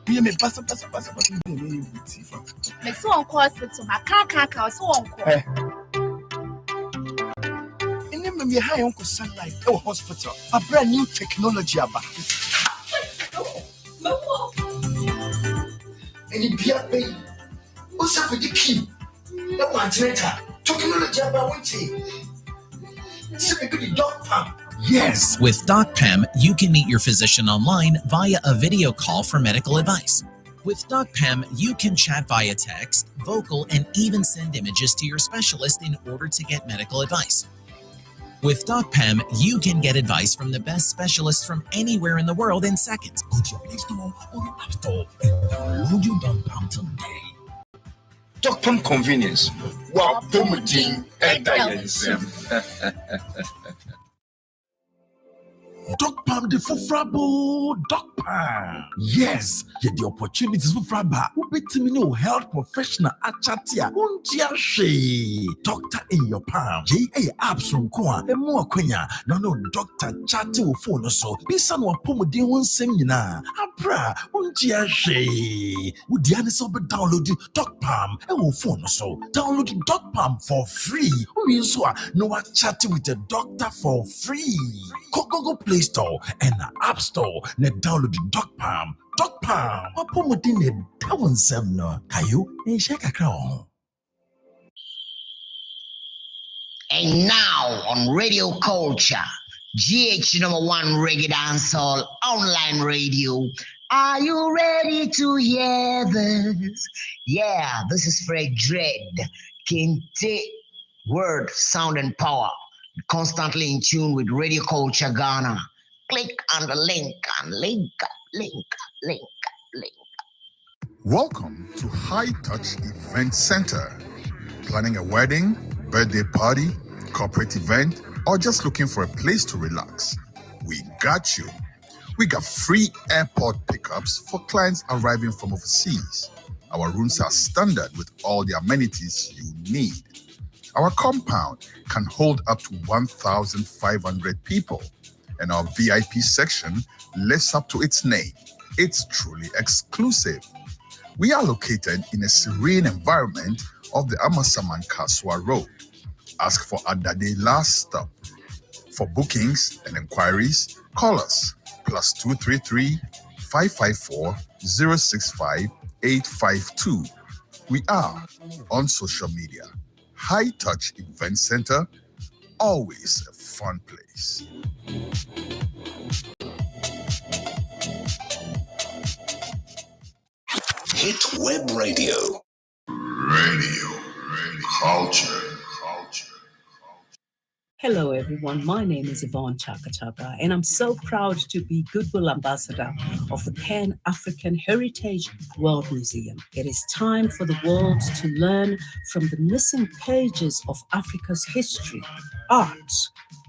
Me passa. Me so on hospital, my car so on call. Me high uncle sunlight hospital. A brand new technology about. And you be up there. What's up with the key? That one's later. Technology about one thing. The dog pump. Yes. With DocPam, you can meet your physician online via a video call for medical advice. With DocPam, you can chat via text, vocal, and even send images to your specialist in order to get medical advice. With DocPam, you can get advice from the best specialists from anywhere in the world in seconds. Go to your Play Store or your App Store and download your DocPam today. DocPam convenience. Wow, Pomodin and DocPam the Fufrabo, DocPam. Yes, get the opportunities for Fraba. Who bet me no health professional at Chatia. She doctor in your palm. JA apps from Kwa. And more Quenya. No doctor chatty phone so. Bisan wa Pomodin one seminar. Abra, she. Would the answer download DocPam and will phone so. Download DocPam for free. We so no chatting with the doctor for free. Google Play Store and App Store. Ne download DocPam. DocPam. Apomodin ne tawon sem no. Kayo e shake akra. And now on Radio Culture, GH #1 Reggae Dancehall online radio. Are you ready to hear this? Yeah, this is Fred Dread. Kente, word, sound, and power. Constantly in tune with Radio Culture Ghana. Click on the link and link. Welcome to High Touch Event Center. Planning a wedding, birthday party, corporate event, or just looking for a place to relax? We got you. We got free airport pickups for clients arriving from overseas. Our rooms are standard with all the amenities you need. Our compound can hold up to 1,500 people, and our VIP section lives up to its name. It's truly exclusive. We are located in a serene environment of the Amasaman Kaswa Road. Ask for Adade Last Stop. For bookings and inquiries, call us +233 554 065 852. We are on social media. High Touch Event Center, always a fun place. Hit Web Radio. Culture. Hello, everyone. My name is Yvonne Chaka Chaka, and I'm so proud to be Goodwill Ambassador of the Pan-African Heritage World Museum. It is time for the world to learn from the missing pages of Africa's history, art,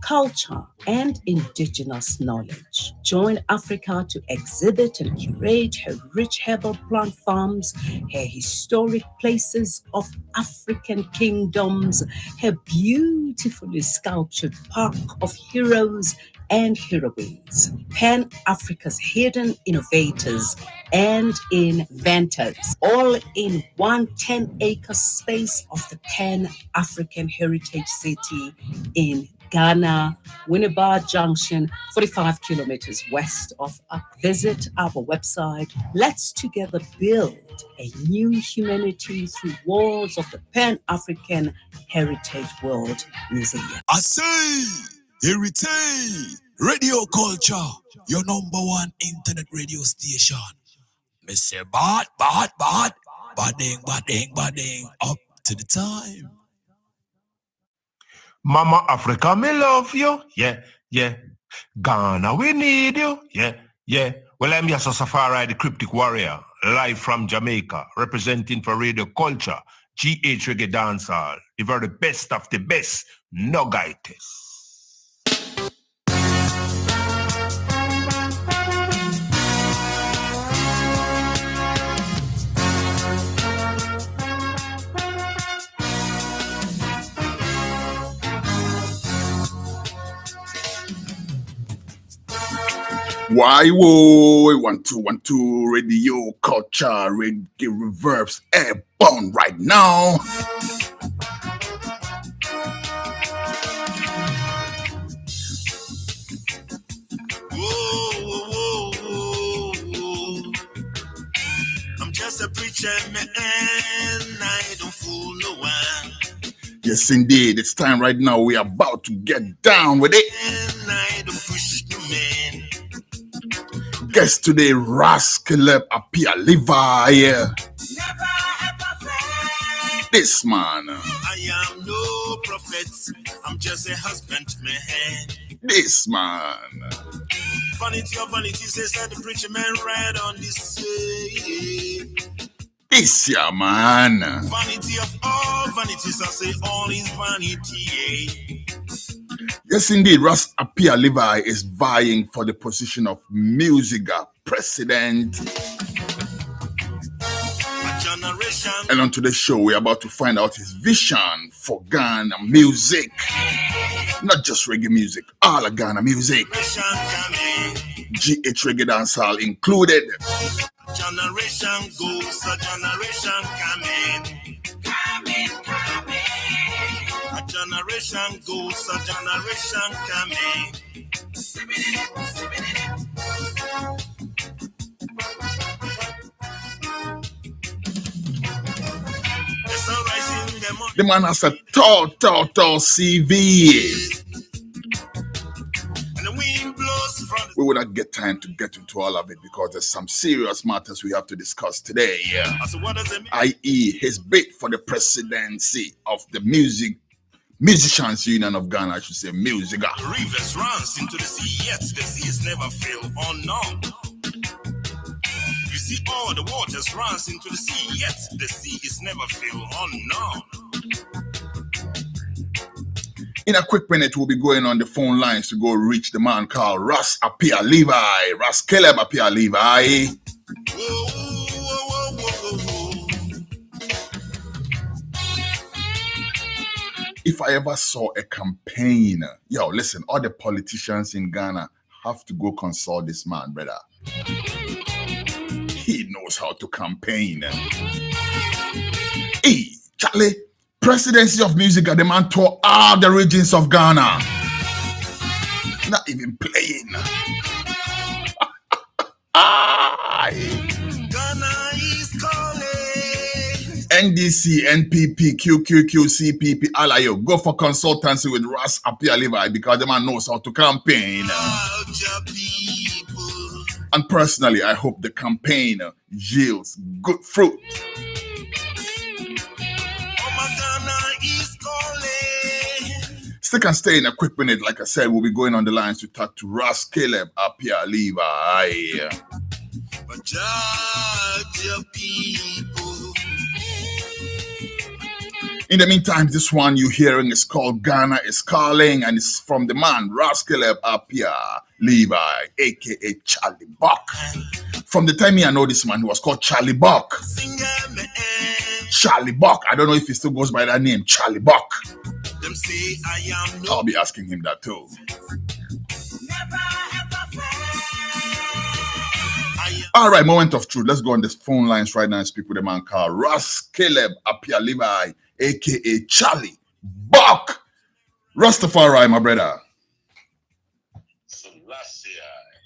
culture, and indigenous knowledge. Join Africa to exhibit and curate her rich herbal plant farms, her historic places of African kingdoms, her beautifully sculptured park of heroes and heroines, Pan-Africa's hidden innovators and inventors, all in one 10-acre space of the Pan-African Heritage City in Ghana, Winneba Junction, 45 kilometers west of Accra. Visit our website. Let's together build a new humanity through walls of the Pan-African Heritage World Museum. I say, Heritage Radio Culture, your #1 internet radio station. Me say, badding, up to the time. Mama Africa, me love you. Yeah. Ghana, we need you. Yeah. Well, I'm just a Safari, the cryptic warrior, live from Jamaica, representing for Radio Culture, GH Reggae Dancehall, the very best of the best, no gaitis. Why, whoa, 1212 radio culture, reggae reverbs, airborne right now. I'm just a preacher man, I don't fool no one. Yes, indeed, it's time right now. We are about to get down with it. And I don't push no man. Guest today, Ras Caleb Appiah Levi. Never ever fail. This man. I am no prophet, I'm just a husbandman. This man. Vanity of vanity says that the preacher man read on this say. This yeah, man. Vanity of all vanities, I say all is vanity. Yes, indeed, Ras Appiah Levi is vying for the position of Musigha president. And on today's show, we're about to find out his vision for Ghana music. Not just reggae music, all of Ghana music. GH Reggae Dancehall included. Generation goes, a generation coming. A generation goes, a generation coming. The man has a tall CV. We will not get time to get into all of it because there's some serious matters we have to discuss today. I.e. his bid for the presidency of the Musicians Union of Ghana, I should say, Musigha. Rivers runs into the sea, yet the seas never fail. Oh no. You see all the waters runs into the sea, yet the sea is never fail. Oh no. In a quick minute, we'll be going on the phone lines to go reach the man called Ras Appiah Levi. Ras Caleb Appiah Levi. If I ever saw a campaign, listen, all the politicians in Ghana have to go consult this man, brother. He knows how to campaign. Hey, Charlie. Presidency of Musigha, the man toured all the regions of Ghana. Not even playing. Ghana is calling. NDC, NPP, QQQ, CPP, all go for consultancy with Ras Appiah Levi because the man knows how to campaign. And personally, I hope the campaign yields good fruit. Stick and stay in a quick minute. Like I said, we'll be going on the lines to talk to Ras Caleb Appiah Levi. But judge your people. In the meantime, this one you're hearing is called Ghana is Calling, and it's from the man Ras Caleb Appiah Levi, aka Charlie Buck. From the time I know this man, he was called Charlie Buck. Charlie Buck. I don't know if he still goes by that name, Charlie Buck. Them say I am no. I'll be asking him that too. All right, moment of truth. Let's go on the phone lines right now and speak with a man called Ras Caleb Appiah Levi, aka Charlie Buck. Rastafari, my brother.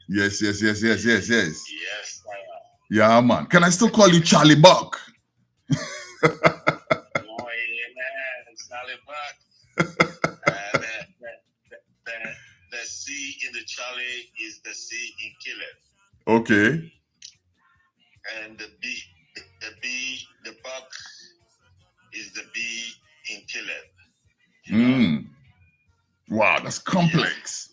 Yes. Yes, I am. Yeah, man. Can I still call you Charlie Buck? Charlie Buck. The C in the Charlie is the C in Caleb. Okay. And the Buck is the B in Caleb. Wow, that's complex.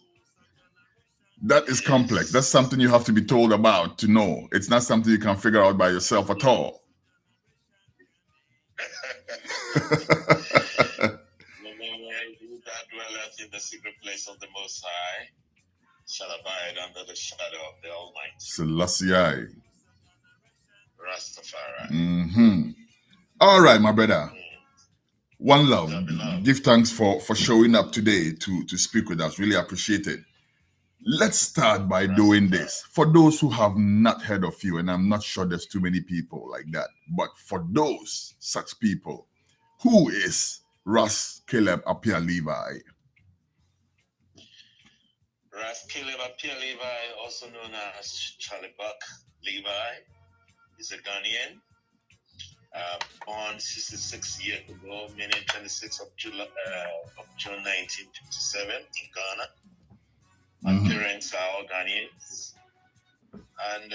That is complex. That's something you have to be told about to know. It's not something you can figure out by yourself at all. In the secret place of the Most High shall abide under the shadow of the Almighty. Selassie. Rastafari. All right, my brother. One love. Give thanks for showing up today to speak with us. Really appreciate it. let's start by doing this. For those who have not heard of you, and I'm not sure there's too many people like that, but for those such people, who is Ras Caleb Appiah Levi? Ras Caleb Appiah Levi, also known as Charlie Buck Levi, is a Ghanaian. Born 66 years ago, meaning 26th of June 1957 in Ghana. My parents are all Ghanaians. And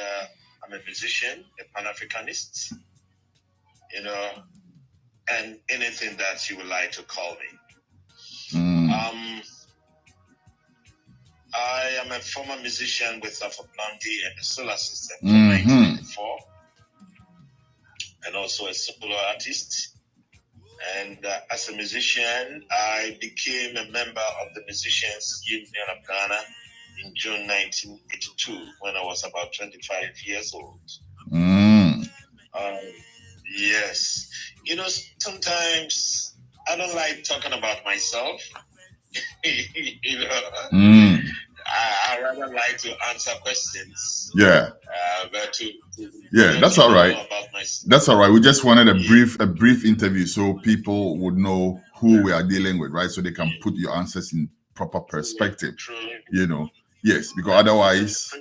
I'm a musician, a Pan-Africanist, and anything that you would like to call me. I am a former musician with Alpha Blondie and the Solar System from 1984, and also a solo artist. And as a musician, I became a member of the Musicians Union of Ghana in June 1982 when I was about 25 years old. Yes. Sometimes I don't like talking about myself. I rather like to answer questions. Yeah. But that's all right. That's all right. We just wanted a brief interview so people would know who we are dealing with, right? So they can put your answers in proper perspective. Yes, because otherwise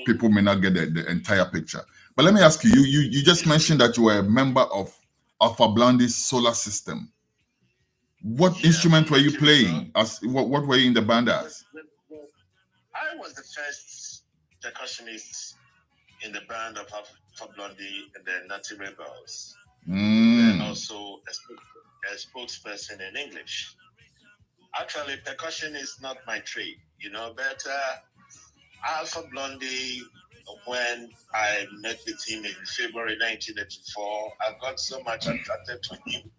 people may not get the entire picture. But let me ask you, you just mentioned that you were a member of Alpha Blondie's Solar System. What instrument were you playing? What were you in the band as? I was the first percussionist in the band of Alpha Blondie and the Natty Rebels. And also a spokesperson in English. Actually, percussion is not my trade, but Alpha Blondie, when I met with him in February 1984, I got so much attracted to him.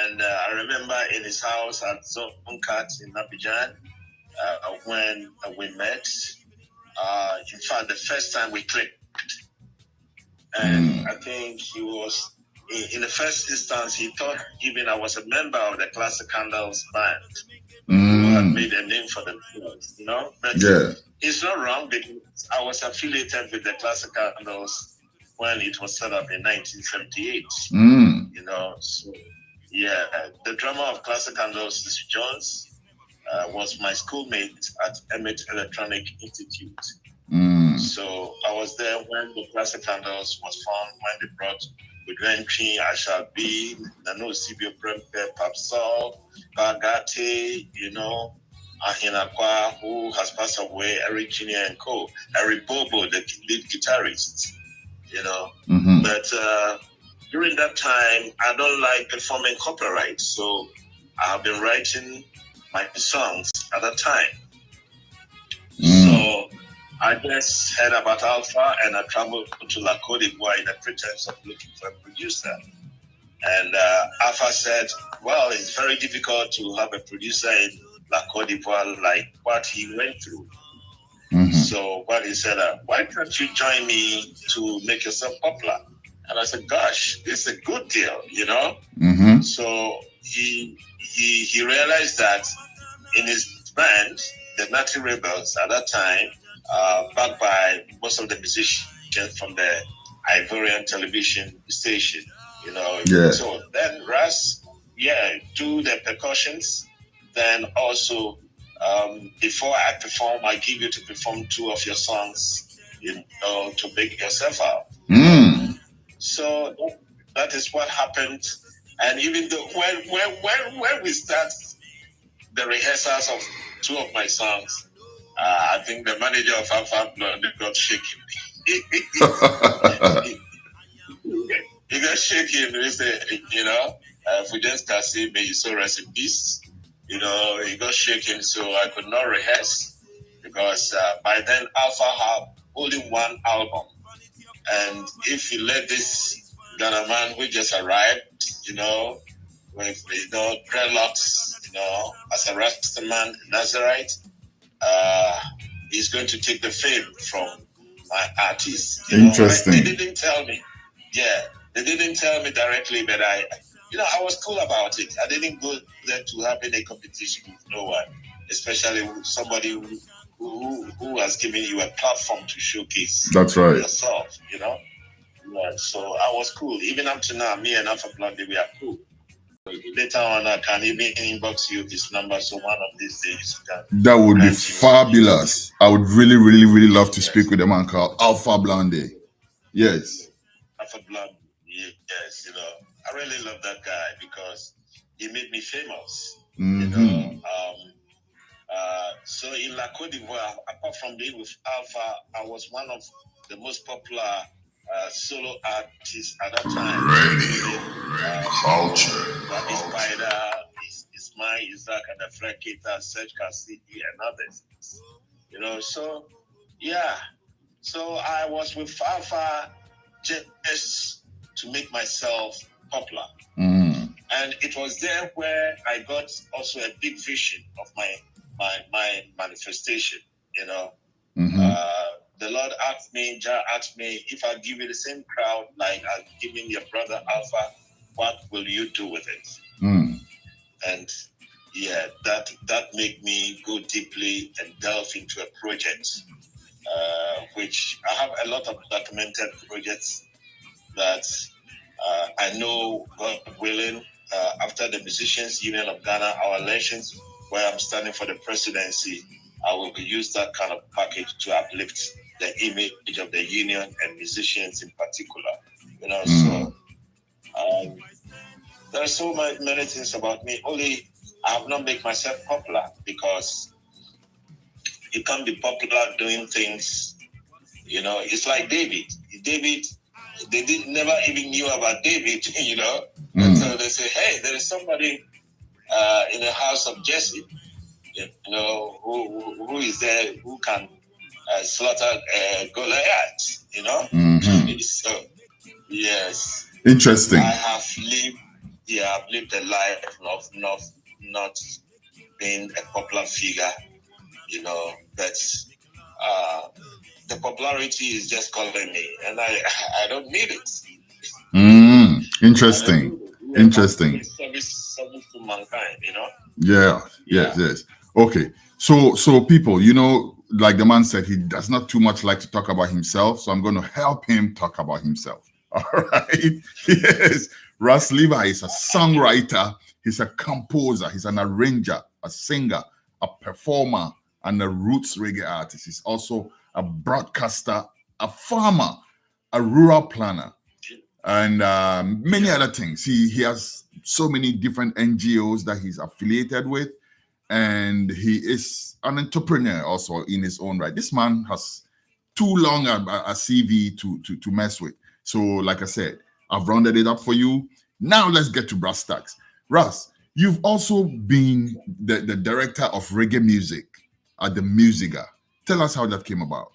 And I remember in his house at Zonkat in Abidjan, when we met, in fact, the first time we clicked. And I think he was, in the first instance, he thought even I was a member of the Classic Candles band, who had made a name for themselves, But it's not wrong because I was affiliated with the Classic Candles when it was set up in 1978, So, the drummer of Classic Candles, Mr. Jones, was my schoolmate at Emmett Electronic Institute. So I was there when the Classic Candles was formed, when they brought with Rentry, I Shall Be, Nano Sibio Prempe, Papsol, Bagate, Ahinakwa, who has passed away, Eric Jr. and Co., Eric Bobo, the lead guitarist, But during that time, I don't like performing copyright, so I have been writing my songs at that time. So I just heard about Alpha and I traveled to La Côte d'Ivoire in the pretense of looking for a producer. And Alpha said, well, it's very difficult to have a producer in La Côte d'Ivoire like what he went through. So what he said, why can't you join me to make yourself popular? And I said, gosh, this is a good deal, So he realized that in his band, the Natty Rebels at that time, backed by most of the musicians from the Ivorian television station, So then Ras, do the percussions. Then also, before I perform, I give you to perform 2 of your songs, to make yourself out. So that is what happened. And even though when we start the rehearsals of 2 of my songs, I think the manager of Alpha Blondie got shaking. He got shaking. He said, Fujens Kasi, may you so rest in peace. He got shaking, so I could not rehearse because by then Alpha had only 1 album. And if you let this Ghana man who just arrived, with dreadlocks, as a Rastaman Nazarite, he's going to take the fame from my artist. Interesting. They didn't tell me. They didn't tell me directly, but I was cool about it. I didn't go there to have any competition with no one, especially with somebody who who has given you a platform to showcase That's right. yourself, you know. Yeah, so I was cool. Even up to now, me and Alpha Blondie, we are cool. Later on, I can even inbox you his number, so one of these days you can. That would be fabulous. I would really, really, really love to speak with a man called Alpha Blondie. Yes. Alpha Blondie, yes, you know. I really love that guy because he made me famous. Mm-hmm. You know. So in La Côte d'Ivoire, apart from being with Alpha, I was one of the most popular solo artists at that time. Radio culture. Rabbi Spider, Ismail Isaac, and the Freketa, Serge Cassidy, and others. You know, so yeah. So I was with Alpha just to make myself popular. Mm. And it was there where I got also a big vision of my manifestation, you know. Mm-hmm. The Lord asked me, Jah asked me, if I give you the same crowd like I've given your brother Alpha, what will you do with it? Mm. And yeah, that made me go deeply and delve into a project, which I have a lot of documented projects that I know, God willing, after the Musicians Union of Ghana, our elections, where I'm standing for the presidency, I will use that kind of package to uplift the image of the union and musicians in particular. You know, so there are so many things about me. Only I have not made myself popular because you can't be popular doing things. You know, it's like David. They never even knew about David. You know, and so they say, hey, there is somebody in the house of Jesse, you know, who is there who can slaughter Goliath, you know? Mm-hmm. So, yes. Interesting. I have lived a life of not being a popular figure, you know, but the popularity is just calling me, and I don't need it. Interesting. Interesting. Service to mankind, you know? Yeah. Yes. Okay. So people, you know, like the man said, he does not too much like to talk about himself. So I'm going to help him talk about himself. All right. Yes. Ras Levi is a songwriter. He's a composer. He's an arranger, a singer, a performer, and a roots reggae artist. He's also a broadcaster, a farmer, a rural planner, and many other things. He has so many different NGOs that he's affiliated with, and he is an entrepreneur also in his own right. This man has too long a CV to mess with. So, like I said, I've rounded it up for you. Now let's get to brass tacks. Ras, you've also been the director of reggae music at the Musigha. Tell us how that came about.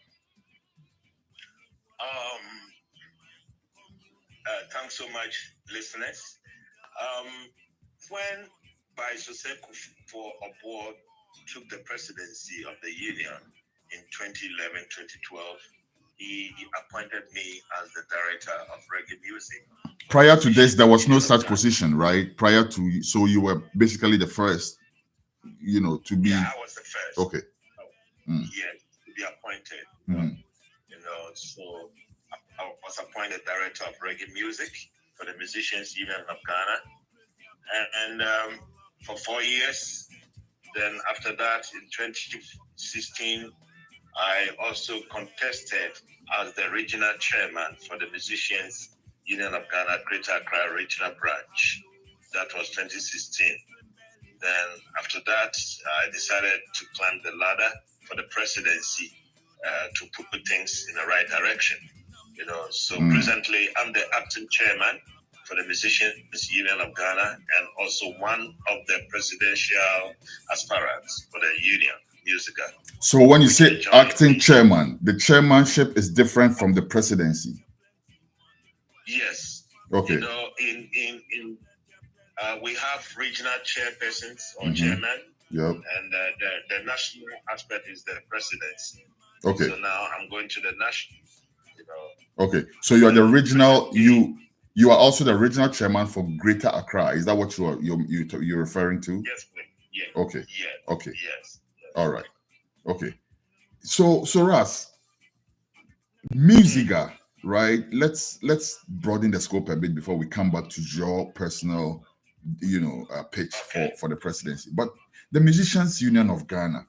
Thanks so much, listeners. When Joseph for Aboard took the presidency of the union in 2011, 2012, he appointed me as the director of reggae music. Prior to this, there was no such position, right? So you were basically the first, you know, to be. Yeah, I was the first. Okay. Yeah, to be appointed. You know, so I was appointed director of reggae music for the Musicians Union of Ghana, and for 4 years. Then after that, in 2016, I also contested as the regional chairman for the Musicians Union of Ghana, Greater Accra Regional Branch. That was 2016. Then after that, I decided to climb the ladder for the presidency to put things in the right direction. You know, so presently I'm the acting chairman for the Musicians Union of Ghana and also one of the presidential aspirants for the union, Musigha. So when you say acting chairman, the chairmanship is different from the presidency. Yes. Okay. You know, we have regional chairpersons or chairman. Yep. And the national aspect is the presidency. Okay. So now I'm going to the national. You know. Okay. So you are the original. You are also the original chairman for Greater Accra. Is that what you're referring to? Yes, please. Yeah. Okay. Yeah. Okay. Yes. All right. Okay. So Ras, Musigha, right? Let's broaden the scope a bit before we come back to your personal, pitch for the presidency. But the Musicians Union of Ghana,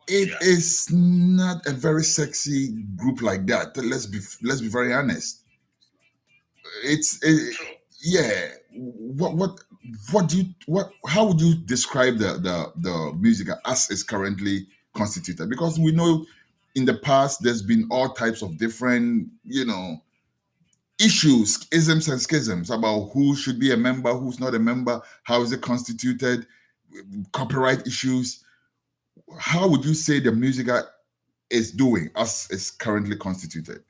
it is not a very sexy group like that. Let's be very honest. How would you describe the Musigha as is currently constituted? Because we know in the past there's been all types of different issues, isms and schisms about who should be a member, who's not a member, how is it constituted, copyright issues. How would you say the Musigha is doing as is currently constituted?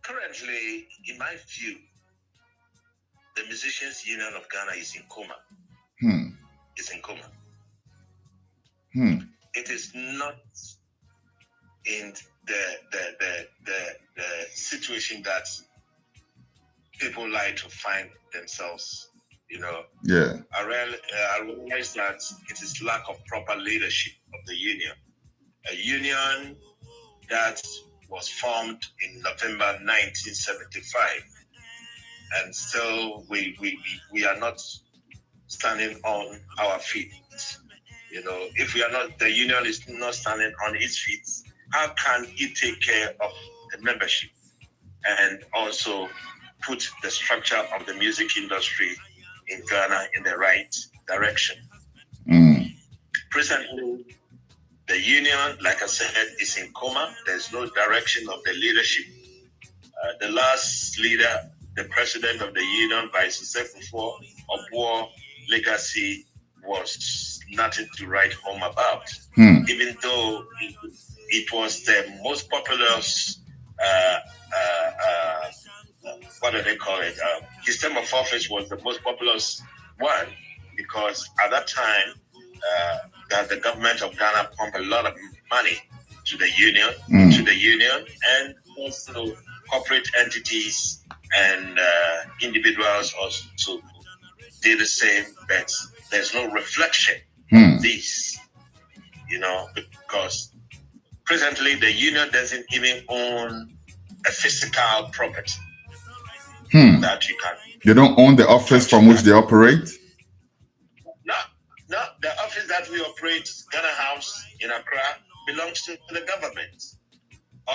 Currently, in my view, the Musicians Union of Ghana is in coma. It's in coma. It is not in the situation that people like to find themselves. I realize that it is lack of proper leadership of the union. A union that was formed in November 1975, and still we are not standing on our feet. If the union is not standing on its feet, how can it take care of the membership and also put the structure of the music industry in Ghana in the right direction? Presently, the union, like I said, is in coma. There's no direction of the leadership. The last leader, the president of the union, Vice Secretary of War Legacy, was nothing to write home about. Even though it was the most populous, what do they call it? His term of office was the most populous one, because at that time, that the government of Ghana pumped a lot of money to the union, and also corporate entities and individuals also did the same, but there's no reflection of this, because presently the union doesn't even own a physical property that you can. They don't own the office from which they operate? No, the office that we operate, Ghana House in Accra, belongs to the government.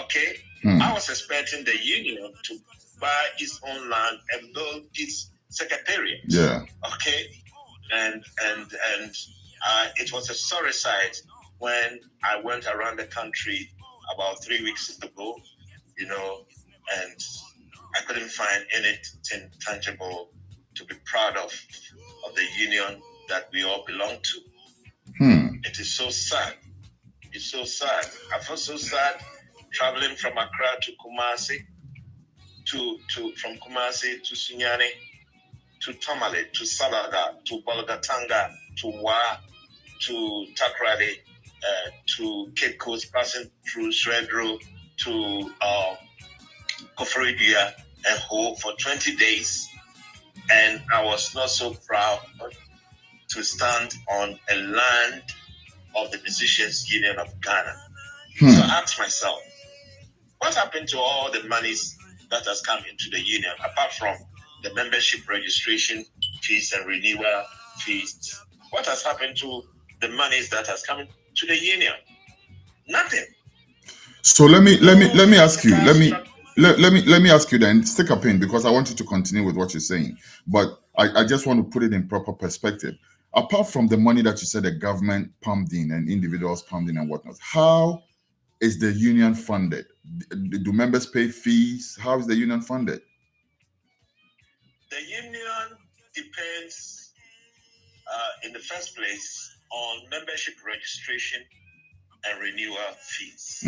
Okay? I was expecting the union to buy its own land and build its secretariat. Yeah. Okay? And it was a sorry sight when I went around the country about 3 weeks ago, and I couldn't find anything tangible to be proud of the union that we all belong to. It is so sad. It's so sad. I feel so sad traveling from Accra to Kumasi, from Kumasi to Sunyani, to Tamale, to Salaga, to Bolgatanga, to Wa, to Takrady, to Cape Coast, passing through Shredro, to Koforidia and Ho for 20 days. And I was not so proud to stand on a land of the Musicians Union of Ghana. So I asked myself, what happened to all the monies that has come into the union, apart from the membership registration fees and renewal fees? What has happened to the monies that has come into the union? Nothing. So let me ask you. Let me ask you then. Stick a pin, because I want you to continue with what you're saying. But I just want to put it in proper perspective. Apart from the money that you said the government pumped in and individuals pumped in and whatnot, how is the union funded? Do members pay fees? How is the union funded? The union depends, in the first place, on membership registration and renewal fees,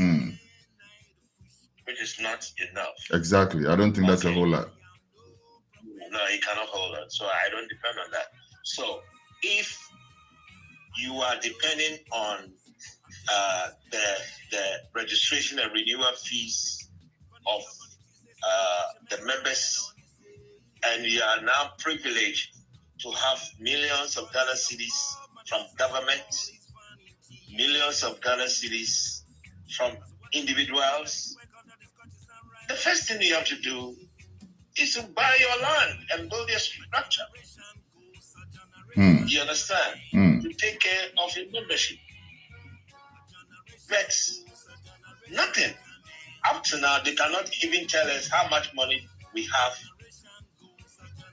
which is not enough. Exactly. I don't think that's a whole lot. No, it cannot hold on. So I don't depend on that. So if you are depending on the registration and renewal fees of the members, and you are now privileged to have millions of Ghana cedis from government, millions of Ghana cedis from individuals, the first thing you have to do is to buy your land and build your structure. You understand? To take care of your membership. But nothing. Up to now, they cannot even tell us how much money we have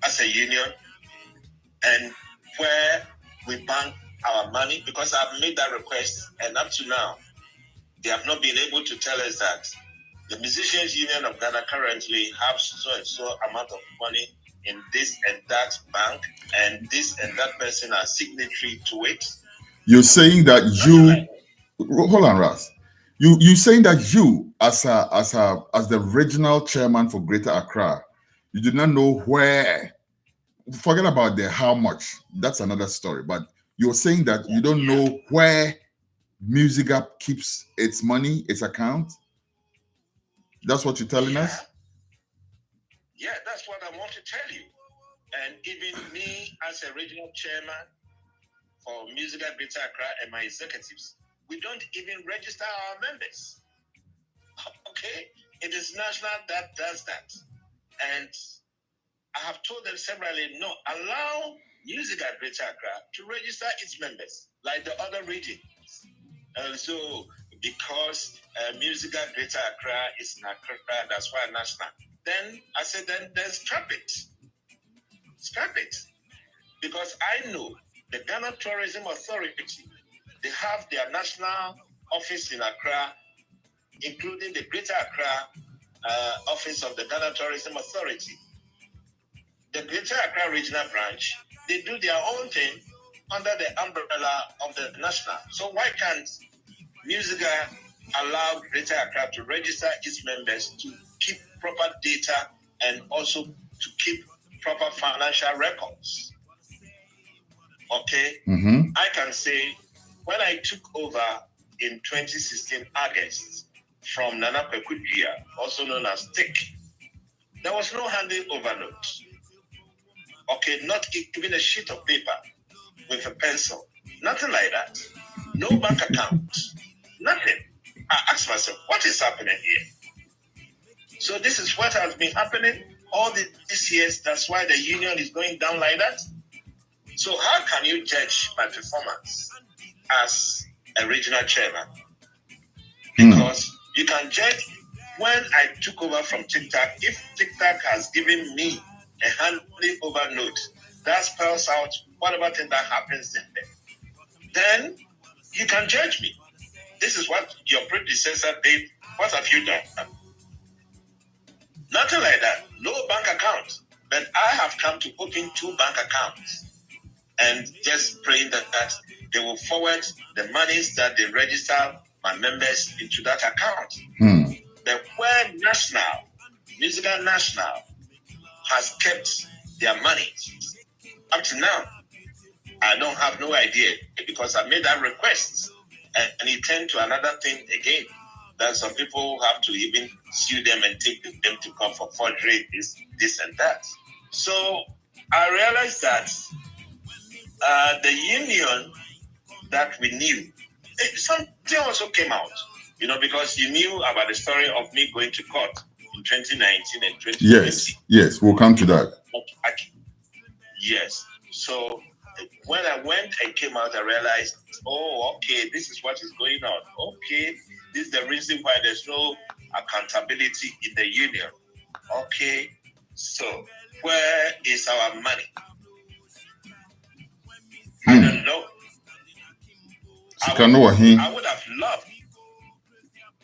as a union and where we bank our money, because I've made that request, and up to now, they have not been able to tell us that the Musicians Union of Ghana currently have so and so amount of money in this and that bank, and this and that person are signatory to it. You're saying that hold on, Ras. You saying that you, as the regional chairman for Greater Accra, you did not know where. Forget about the how much. That's another story. But you're saying that you don't know where Musigha keeps its money, its account. That's what you're telling us? Yeah, that's what I want to tell you. And even me as a regional chairman for Musigha Greater Accra and my executives, we don't even register our members. Okay? It is national that does that. And I have told them severally, no, allow Musigha Greater Accra to register its members like the other regions. And so, because Musigha Greater Accra is in Accra, that's why national. Then I said, then scrap it. Scrap it. Because I know the Ghana Tourism Authority, they have their national office in Accra, including the Greater Accra office of the Ghana Tourism Authority. The Greater Accra Regional Branch, they do their own thing under the umbrella of the national. So why can't Musigha allow Greater Accra to register its members to keep proper data and also to keep proper financial records? Okay? I can say when I took over in 2016 August from Nana Kwekudjia, also known as TIC, there was no handing over note. Okay, not even a sheet of paper with a pencil. Nothing like that. No bank account. Nothing. I asked myself, what is happening here? So this is what has been happening all these years. That's why the union is going down like that. So how can you judge my performance as a regional chairman? Because you can judge when I took over from TikTok. If TikTok has given me a handing over note, that spells out whatever thing that happens in there, then you can judge me. This is what your predecessor did. What have you done? Nothing like that. No bank account. But I have come to open 2 bank accounts and just praying that they will forward the monies that they register my members into that account. But where Musigha National has kept their money up to now, I don't have no idea, because I made that request and it turned to another thing again. That some people have to even sue them and take them to court for forgery, this and that. So I realized that the union that we knew, something also came out, because you knew about the story of me going to court in 2019 and 2020. Yes, we'll come to that. Yes. So when I went and came out, I realized, okay, this is what is going on. Okay, this is the reason why there's no accountability in the union. Okay, so where is our money? I don't know. I would have loved.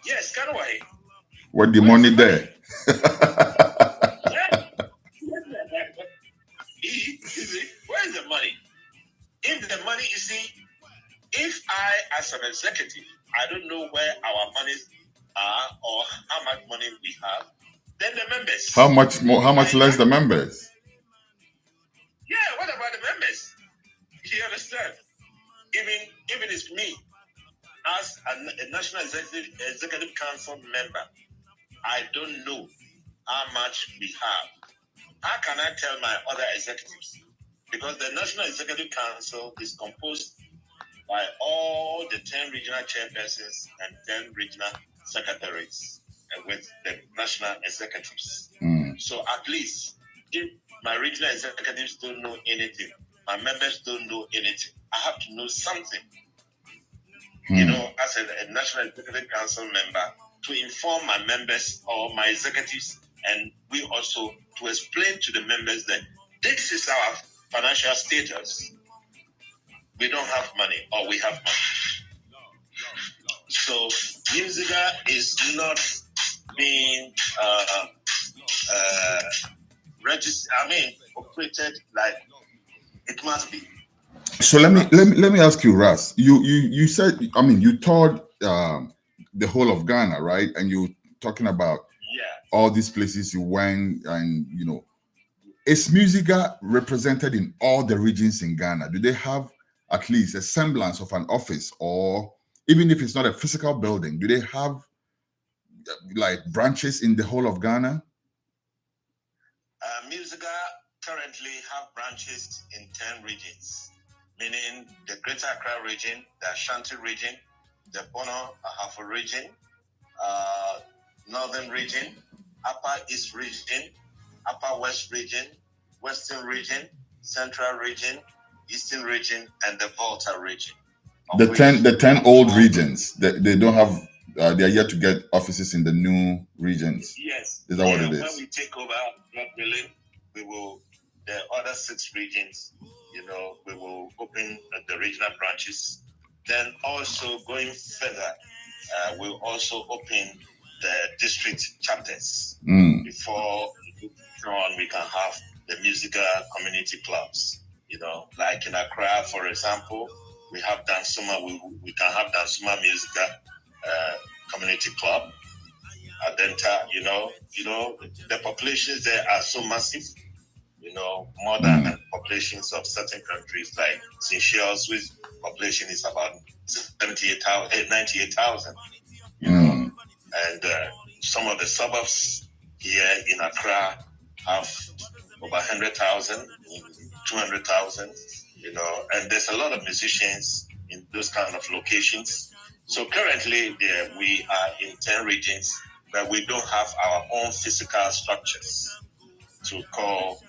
Yes, Kanawahi. What the money there? Where is the money? If the money, if I, as an executive, I don't know where our monies are or how much money we have, then the members. How much more? How much less the members? Yeah, what about the members? You understand? Even it's me, as a National Executive Council member, I don't know how much we have. How can I tell my other executives? Because the National Executive Council is composed by all the 10 regional chairpersons and 10 regional secretaries with the national executives. So at least if my regional executives don't know anything, my members don't know anything, I have to know something. You know, as a National Executive Council member, to inform my members or my executives, and we also to explain to the members that this is our financial status. We don't have money, or we have money. So Musigha is not being registered. Operated like it must be. So let me ask you, Ras. You said, you toured the whole of Ghana, right? And you talking about all these places you went, and is Musigha represented in all the regions in Ghana? Do they have at least a semblance of an office, or even if it's not a physical building, do they have like branches in the whole of Ghana? Musigha currently have branches in 10 regions, meaning the Greater Accra region, the Ashanti region, the Bono Ahafo region, Northern region, Upper East region, Upper West region, Western region, Central region, Eastern region, and the Volta region. The 10 old regions, they don't have. They are yet to get offices in the new regions. Yes. Is that what it is? When we take over, God willing, we will. The other 6 regions, we will open the regional branches. Then also going further, we'll also open the district chapters before we can have the Musigha community clubs. Like in Accra, for example, we have Dansuma. We can have Dansuma Musigha community club. Adenta, the populations there are so massive. More than populations of certain countries like Seychelles, whose population is about 98,000. And some of the suburbs here in Accra have over 100,000, 200,000. And there's a lot of musicians in those kind of locations. So currently, we are in 10 regions, but we don't have our own physical structures to call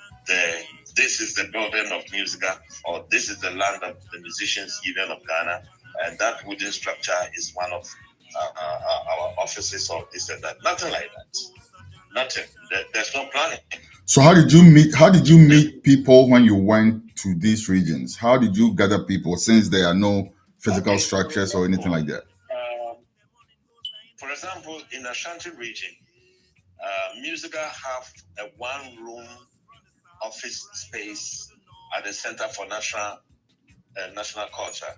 this is the building of Musigha, or this is the land of the Musicians Union of Ghana, and that wooden structure is one of our offices, or this and that. Nothing like that. Nothing. There's no planning. So how did you meet people when you went to these regions? How did you gather people, since there are no physical structures or anything like that? For example, in the Ashanti region, Musigha have a one-room office space at the Center for National Culture.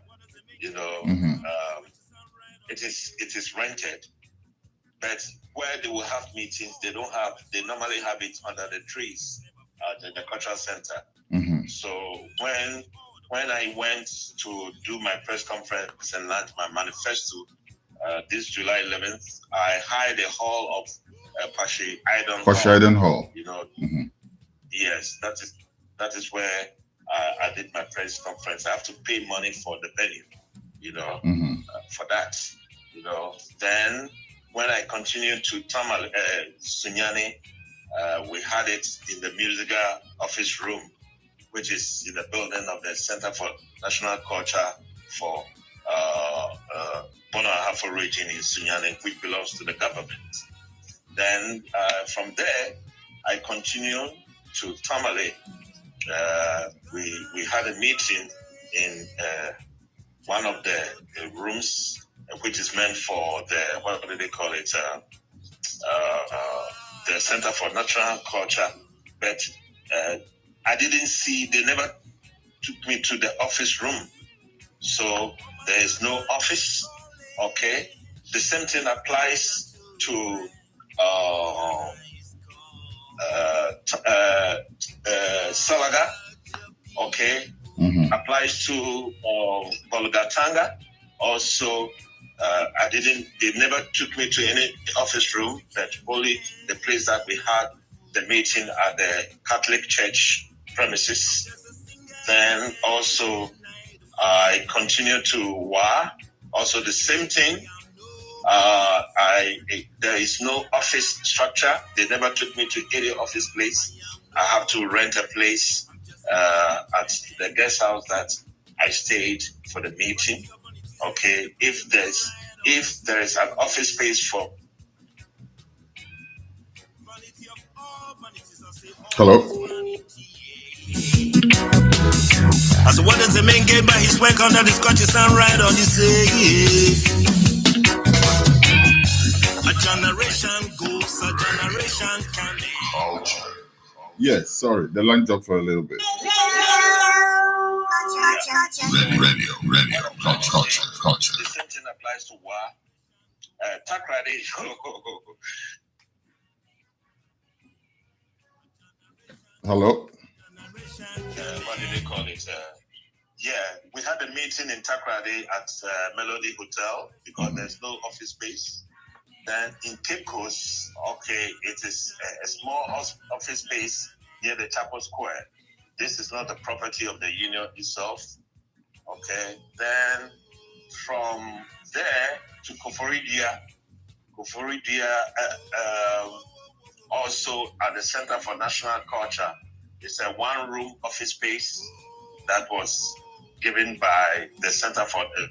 It is rented, but where they will have meetings, they normally have it under the trees at the cultural center. So when I went to do my press conference and launch my manifesto this July 11th, I hired a hall of Pashi Aiden Hall. Yes, that is where I did my press conference. I have to pay money for the venue, for that. Then when I continued to Tamale, Sunyani, we had it in the Musigha office room, which is in the building of the Center for National Culture for Bono Ahafo region in Sunyani, which belongs to the government. Then from there, I continued to Tamale. We had a meeting in one of the rooms, which is meant for the, what do they call it, the Center for Natural Culture. But I didn't see, they never took me to the office room. So there is no office, okay? The same thing applies to Salaga, okay? Applies to Bolugatanga. Also, they never took me to any office room, but only the place that we had the meeting at the Catholic Church premises. Then also I continue to WA. Also the same thing. There is no office structure. They never took me to any office place. I have to rent a place at the guest house that I stayed for the meeting. Okay, if there is an office space for. Hello. As what does the man get by his work under the Scottish sun right on the sea? A generation goes, a generation can. Yes, sorry, the line dropped for a little bit. Radio, culture. The same thing applies to WA. Takrade. Hello. What do they call it? We had a meeting in Takrade at Melody Hotel because there's no office space. Then in Cape Coast, it is a small office space near the Chapel Square. This is not the property of the union itself. Okay. Then from there to Koforidia, also at the Center for National Culture. It's a one-room office space that was given by the Center for the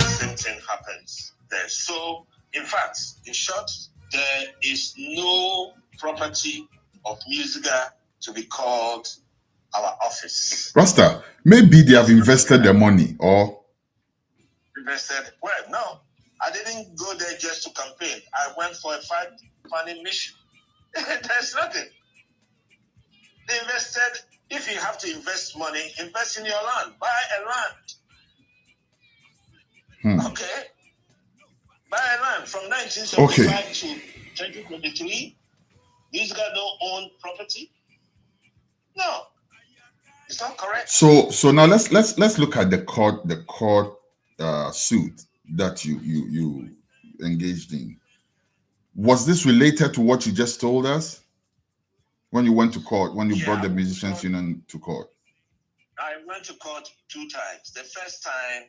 same thing happens there. So, in fact, in short, there is no property of Musigha to be called our office. Rasta, maybe they have invested their money or Invested? Well, no. I didn't go there just to campaign. I went for a funding mission. There's nothing. They invested. If you have to invest money, invest in your land. Buy a land. Okay. Buy a land from 1975 to 2023. These guys don't own property. No, it's not correct. so now let's look at the court suit that you engaged in. Was this related to what you just told us when you went to court, when you brought the musicians union to court? I went to court 2 times. The first time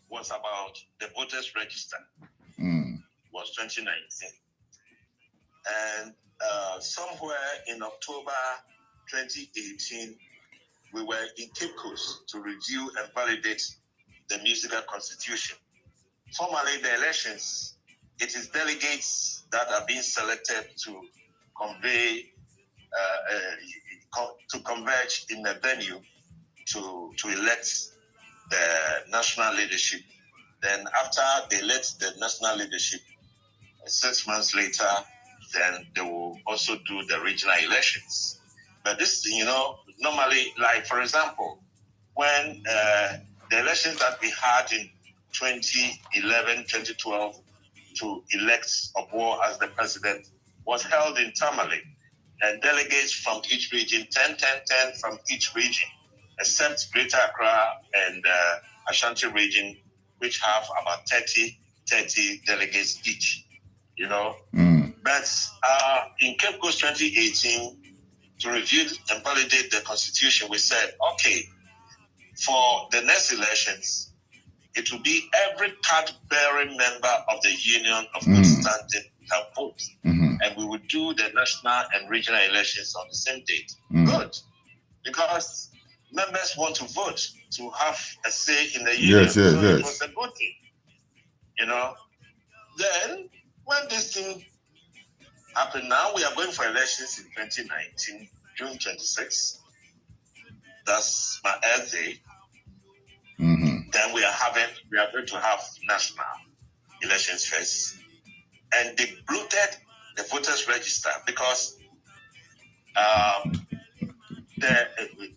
was about the voters register. Was 2019. And somewhere in October 2018, we were in Cape Coast to review and validate the Musigha Constitution. Formally, the elections, it is delegates that are being selected to convey, to converge in a venue to elect the national leadership. Then after they elect the national leadership, 6 months later, then they will also do the regional elections. But this, normally, like for example, when the elections that we had in 2011, 2012 to elect Obuo as the president was held in Tamale, and delegates from each region, 10 from each region, except Greater Accra and Ashanti region, which have about 30 delegates each, But in Cape Coast 2018, to review and validate the Constitution, we said, okay, for the next elections, it will be every card-bearing member of the Union of Good Standing can vote. And we would do the national and regional elections on the same date. Good. Because members want to vote, to have a say in the union. Yes. It was a good thing. Then, when this thing happened now, we are going for elections in 2019, June 26th. That's my birthday. Then we are going to have national elections first. And they bloated the voters register because the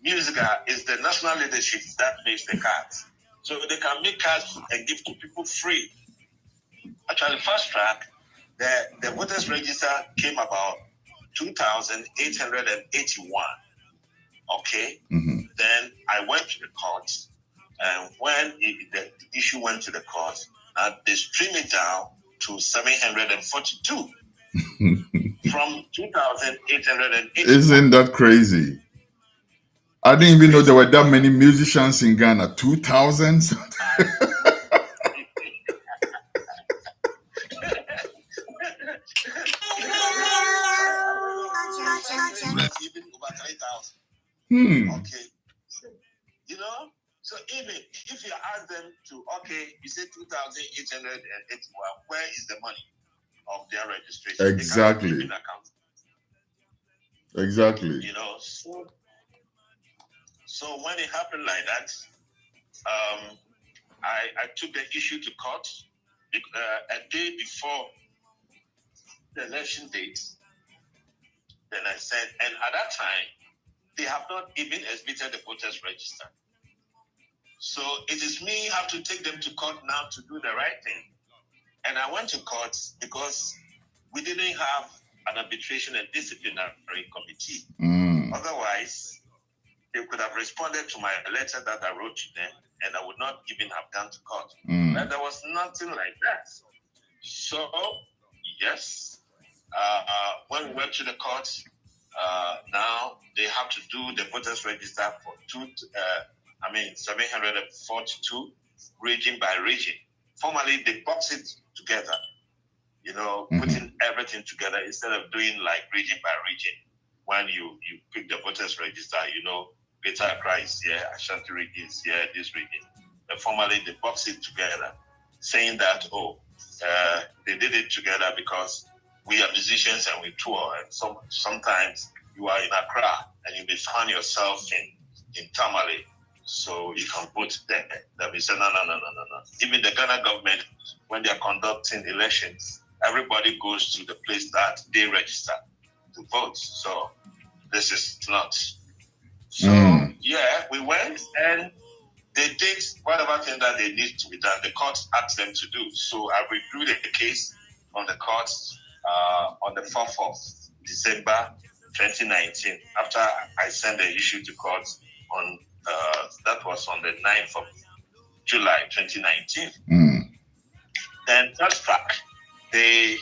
Musigha is the national leadership that makes the cards. So they can make cards and give to people free. Actually, fast track, the voters register came about 2,881. Okay? Then I went to the court, and when the issue went to the court, they streamed it down to 742. from 2,880. Isn't that crazy? I didn't even know there were that many musicians in Ghana. 2,000? Even over 3,000. Okay. You know? So even if you ask them to, okay, you say 2,881, where is the money of their registration? Exactly. Exactly. You know, so when it happened like that, I took the issue to court a day before the election date. Then I said, and at that time, they have not even exhibited the voters register. So it is me have to take them to court now to do the right thing. And I went to court because we didn't have an arbitration and disciplinary committee. Otherwise, they could have responded to my letter that I wrote to them, and I would not even have gone to court. But there was nothing like that. So, yes, when we went to the court, now they have to do the voters register for 742 region by region. Formally, they box it together, you know, putting everything together instead of doing like region by region. When you pick the voters register, you know, Greater Accra is here, Ashanti region is here, this region. But formally, they box it together, saying that, they did it together because we are musicians and we tour. And sometimes you are in Accra and you may find yourself in Tamale, so you can vote there. That we say, no. Even the Ghana government, when they are conducting elections, everybody goes to the place that they register to vote. So this is not. So yeah, we went and they did whatever thing that they need to be done. The court asked them to do. So I withdrew the case from the court on the 4th of December 2019. After I sent the issue to court on that was on the 9th of July 2019. Then fast track, the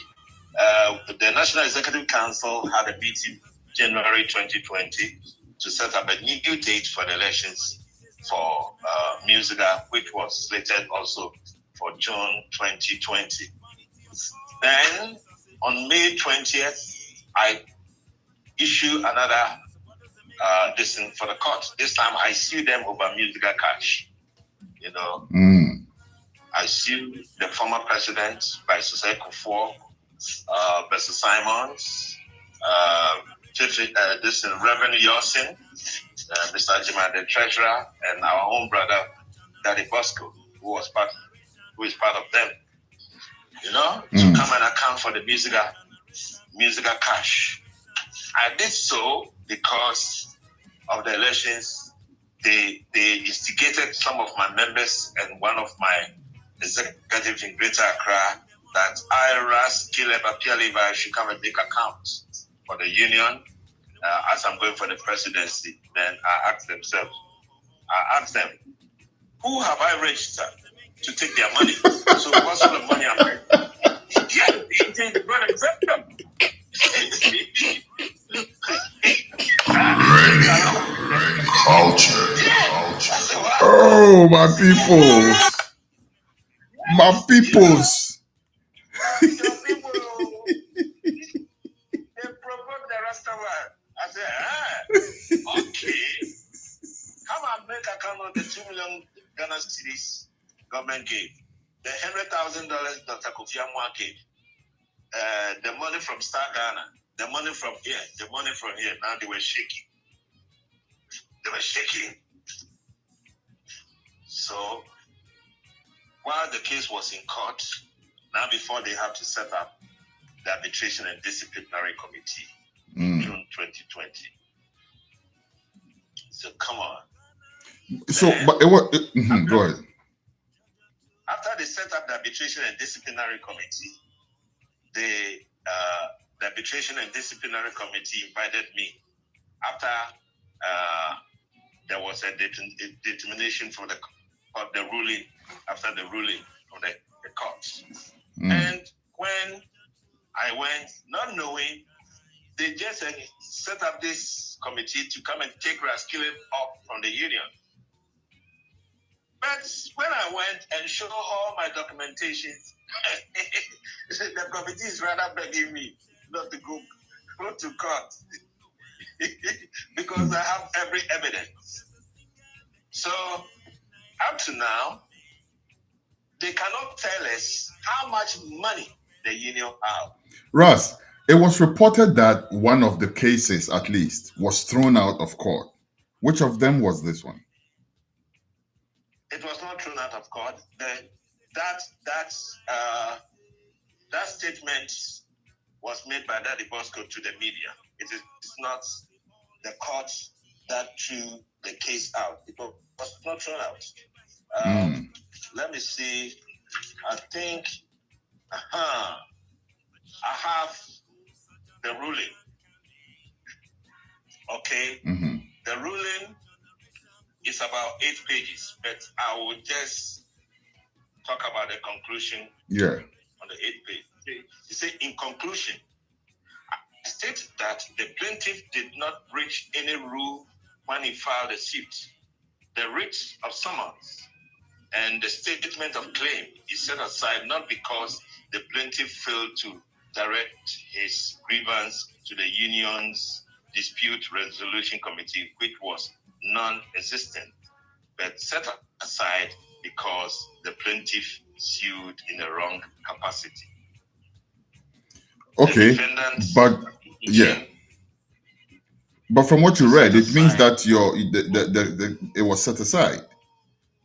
National Executive Council had a meeting January 2020 to set up a new date for the elections for Musigha, which was slated also for June 2020. Then on May 20th, I issued another decision for the court. This time I sued them over Musigha cash. You know, I sued the former president by Susan Kufuor, versus Simons, Reverend Yosin, Mr. Jima, the treasurer, and our own brother, Daddy Bosco, who is part of them. You know, to come and account for the Musigha cash. I did so because of the elections. They instigated some of my members and one of my executives in Greater Accra that Ras Caleb Appiah Levi should come and make accounts for the union as I'm going for the presidency. Then I asked them, who have I registered to take their money? So what sort of money am I? Yeah, they run executive. Culture. Oh, my peoples. My peoples. They provoked the rest of us. I said, okay. Come and make account of the 2 million Ghana cedis government gave. The $100,000 Dr. Kofi Amwa gave. The money from Star Ghana. The money from here. The money from here. Now they were shaking. So, while the case was in court, now before they have to set up the arbitration and disciplinary committee in June 2020. So, come on. So, then, but go ahead. After they set up the arbitration and disciplinary committee, the arbitration and disciplinary committee invited me after there was a determination from the ruling, after the ruling from the court. And when I went not knowing. They just set up this committee to come and take Ras Caleb up from the union. But when I went and showed all my documentation, the committee is rather begging me not to go to court because I have every evidence. So up to now, they cannot tell us how much money the union have. Ras, it was reported that one of the cases, at least, was thrown out of court. Which of them was this one? It was not thrown out of court. That statement was made by Daddy Bosco to the media. It is not the court that threw the case out. It was not thrown out. Let me see. I think I have the ruling. Okay. The ruling is about 8 pages, but I will just talk about the conclusion. Yeah. On the 8th page. You say, in conclusion, I state that the plaintiff did not breach any rule when he filed the suit. The writ of summons and the statement of claim is set aside not because the plaintiff failed to direct his grievance to the union's dispute resolution committee, which was non-existent, but set aside because the plaintiff sued in the wrong capacity. Okay, but yeah. But from what you read, it means that it was set aside.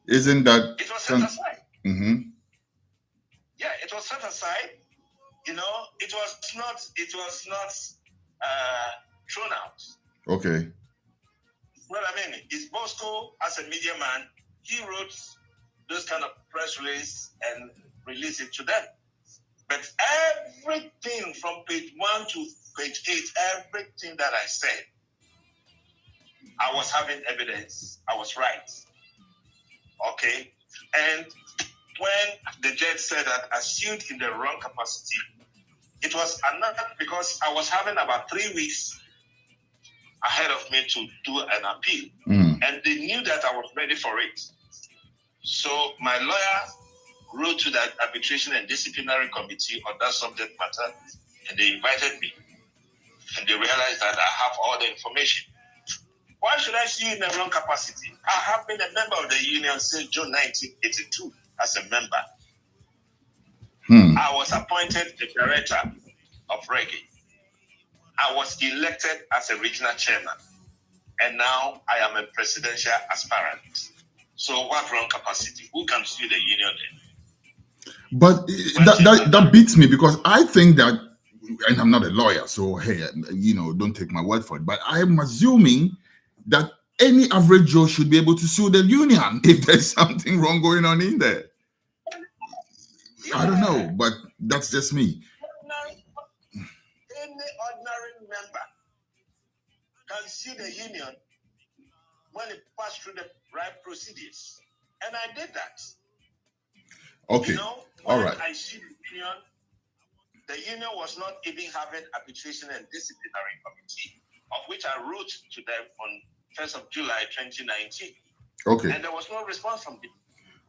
Isn't that? It was set aside. Yeah, it was set aside. You know, it was not thrown out. Okay. Well, I mean, it's Bosco as a media man. He wrote those kind of press release and released it to them. But everything from page 1 to page 8, everything that I said, I was having evidence. I was right. Okay? And when the judge said that I sued in the wrong capacity, it was another because I was having about 3 weeks ahead of me to do an appeal. And they knew that I was ready for it. So my lawyer wrote to that arbitration and disciplinary committee on that subject matter, and they invited me. And they realized that I have all the information. Why should I sue in the wrong capacity? I have been a member of the union since June 1982 as a member. I was appointed the director of reggae. I was elected as a regional chairman. And now I am a presidential aspirant. So what wrong capacity? Who can sue the union then? But that beats me because I think that, and I'm not a lawyer, so hey, don't take my word for it, but I'm assuming that any average Joe should be able to sue the union if there's something wrong going on in there. I don't know, but that's just me. Any ordinary member can sue the union when it passed through the right procedures. And I did that. Okay. All right. I sued the union was not even having arbitration and disciplinary committee, of which I wrote to them on 1st of July 2019. Okay. And there was no response from them.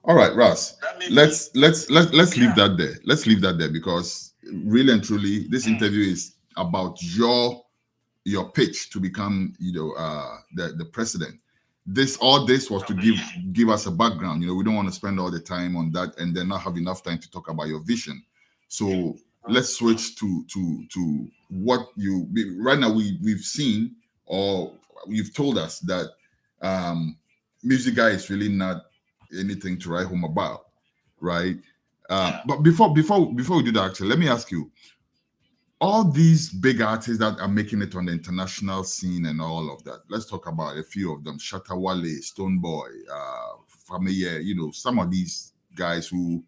All right, Ras. Let's leave that there. Let's leave that there because really and truly, this interview is about your pitch to become, the president. All this was to give us a background. We don't want to spend all the time on that and then not have enough time to talk about your vision. So let's switch to what you right now. We've seen, or you've told us that Musigha is really not anything to write home about, right? But before we do that, actually, let me ask you: all these big artists that are making it on the international scene and all of that. Let's talk about a few of them: Shatta Wale, Stonebwoy, Fameye. Some of these guys who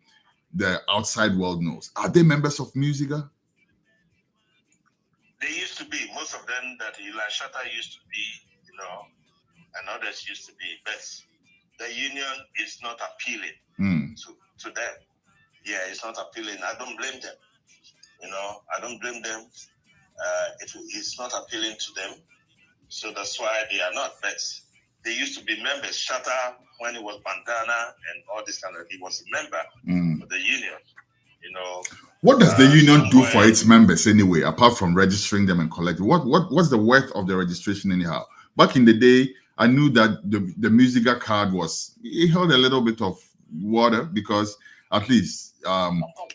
the outside world knows. Are they members of Musigha? They used to be. Most of them that Shatta used to be, and others used to be. But the union is not appealing to them. Yeah, it's not appealing. I don't blame them. I don't blame them. It's not appealing to them, so that's why they are not. But they used to be members. Shatta, when it was Bandana and all this kind of, he was a member of the union. What does the union do for its members anyway, apart from registering them and collecting? What's the worth of the registration anyhow? Back in the day, I knew that the Musigha card it held a little bit of water, because at least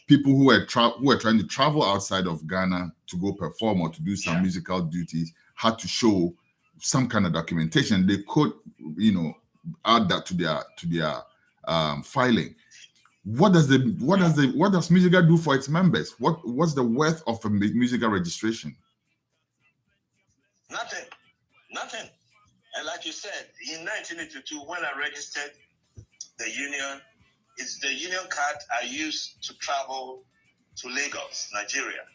people who were trying to travel outside of Ghana to go perform or to do some musical duties had to show some kind of documentation. They could, add that to their filing. What does Musigha do for its members? What's the worth of a Musigha registration? Nothing. And like you said, in 1982, when I registered the union, it's the union card I used to travel to Lagos, Nigeria.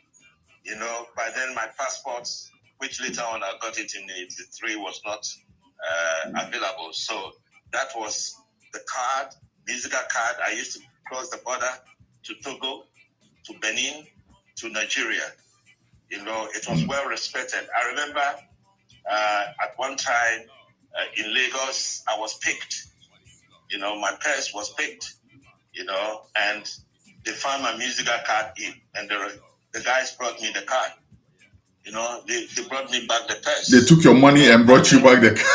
By then my passport, which later on I got it in 83, was not available. So that was the card, Musigha card I used to cross the border to Togo, to Benin, to Nigeria. It was well respected. I remember at one time in Lagos, I was picked. My purse was picked, and they found my Musigha card in, and the guys brought me the card. They brought me back the purse. They took your money and brought you back the card.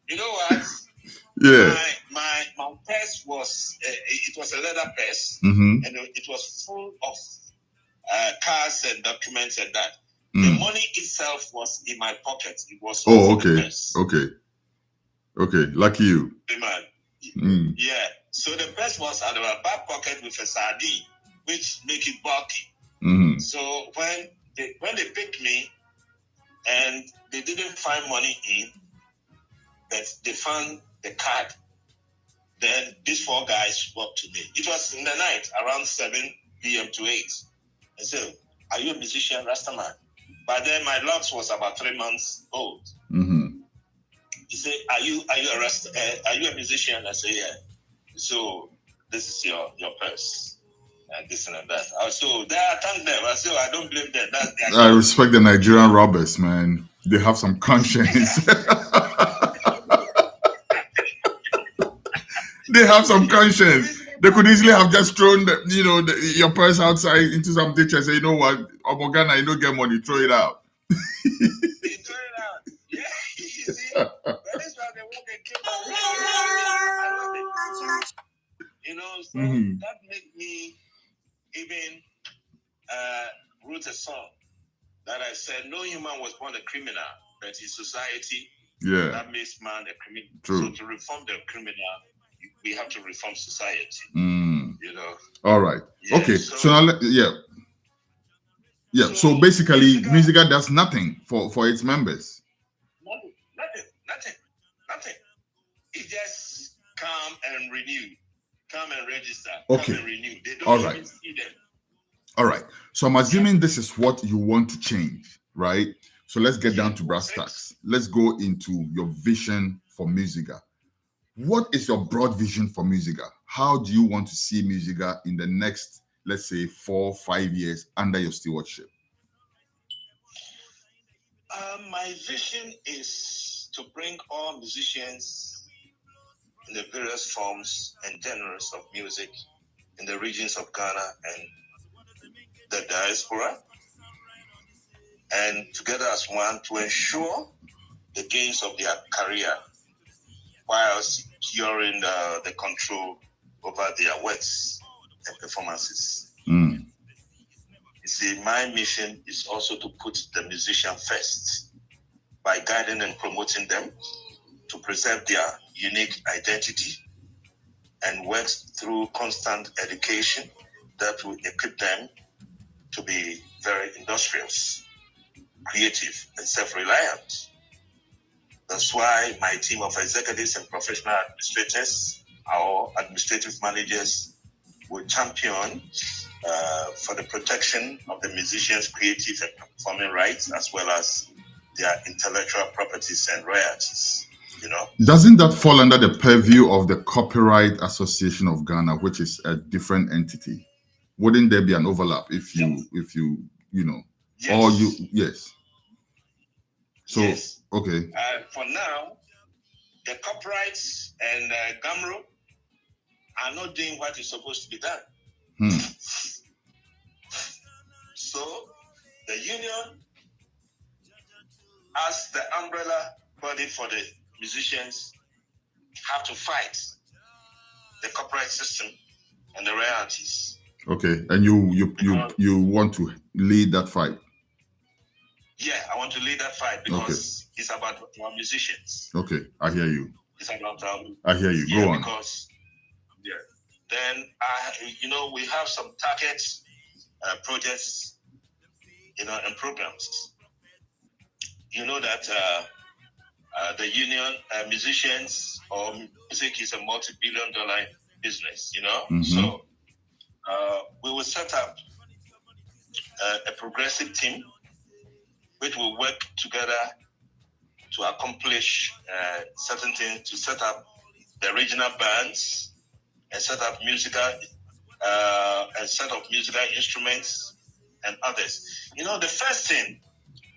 You know what? Yeah. My purse was it was a leather purse, and it was full of cards and documents and that. The money itself was in my pocket. It was okay. Lucky you. Man. Yeah. So the purse was out of my back pocket with a sardine, which make it bulky. So when they picked me and they didn't find money in, but they found the card, then these four guys walked to me. It was in the night, around 7 p.m. to 8. I said, "Are you a musician, Rastaman?" By then, my locks was about 3 months old. He said, "Are you a musician?" I said, "Yeah." So this is your purse and this and that. So I thank them. I said, I don't blame them. I respect the Nigerian robbers, man. They have some conscience. They have some conscience. They could easily have just thrown your purse outside into some ditch and say, "You know what, Omogana, you don't get money, throw it out." You throw it out. Yeah, you see, that is why they want to kill so that made me even wrote a song that I said, "No human was born a criminal, but in society, that makes man a criminal." True. So to reform the criminal, we have to reform society. All right. Okay. So now, So basically, Musigha does nothing for its members. Nothing. It just come and renew, come and register, Okay. come and renew. They don't even see them. All right. So I'm assuming this is what you want to change, right? So let's get down to brass tacks. Let's go into your vision for Musigha. What is your broad vision for Musigha? How do you want to see Musigha in the next, let's say, 4 or 5 years under your stewardship? My vision is to bring all musicians in the various forms and genres of music in the regions of Ghana and the diaspora, and together as one to ensure the gains of their career while securing the control over their works and performances. You see, my mission is also to put the musician first by guiding and promoting them to preserve their unique identity and work through constant education that will equip them to be very industrious, creative, and self-reliant. That's why my team of executives and professional administrators, our administrative managers, will champion for the protection of the musicians' creative and performing rights, as well as their intellectual properties and royalties. You know. Doesn't that fall under the purview of the Copyright Association of Ghana, which is a different entity? Wouldn't there be an overlap if you know, yes. or you yes? So yes. okay. For now, the copyrights and GAMRO are not doing what is supposed to be done. So the union, as the umbrella body for the musicians, have to fight the copyright system and the royalties. Okay, and you want to lead that fight? Yeah, I want to lead that fight because it's about our musicians. Okay, I hear you. It's about our. I hear you. Go on. Because then we have some target projects, and programs. You know that the union musicians or music is a multi-billion-dollar business. So we will set up a progressive team which will work together to accomplish certain things, to set up the regional bands and set up a set of musical instruments and others. The first thing,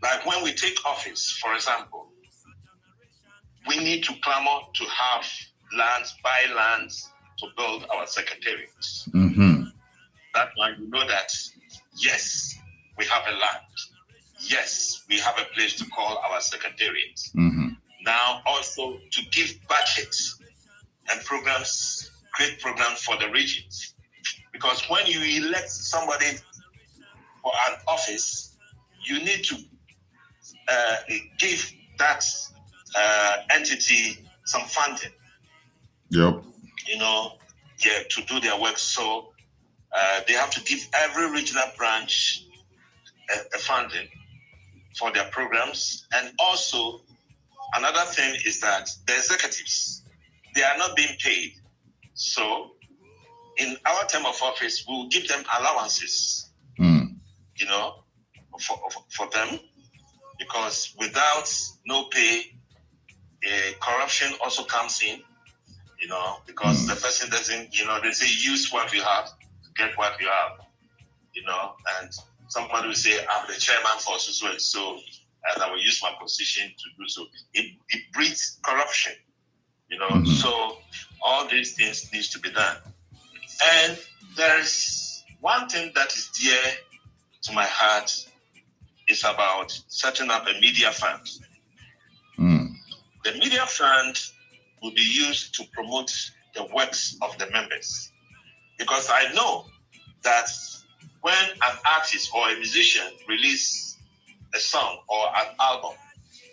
like when we take office, for example, we need to clamor to have buy lands to build our secretariats. That's why you know that, yes, we have a land. Yes, we have a place to call our secretariat. Now also to give budgets and programs, great programs for the regions. Because when you elect somebody for an office, you need to give that entity some funding. Yep. To do their work. So they have to give every regional branch a funding for their programs. And also, another thing is that the executives, they are not being paid. So, in our term of office, we will give them allowances, for them, because without no pay, corruption also comes in, because the person doesn't, they say use what you have to get what you have, and somebody will say, I'm the chairman for so and I will use my position to do so. It breeds corruption, so all these things needs to be done. And there's one thing that is dear to my heart, is about setting up a media fund. The media fund will be used to promote the works of the members. Because I know that when an artist or a musician release a song or an album,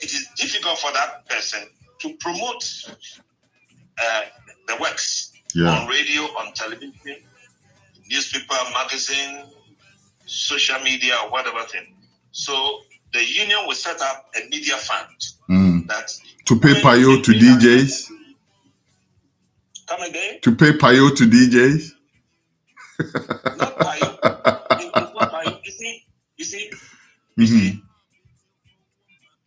it is difficult for that person to promote the works on radio, on television, newspaper, magazine, social media, or whatever thing. So the union will set up a media fund that to pay payo to DJs. Come again? To pay payo to DJs. Not payo. It's not payo. You see.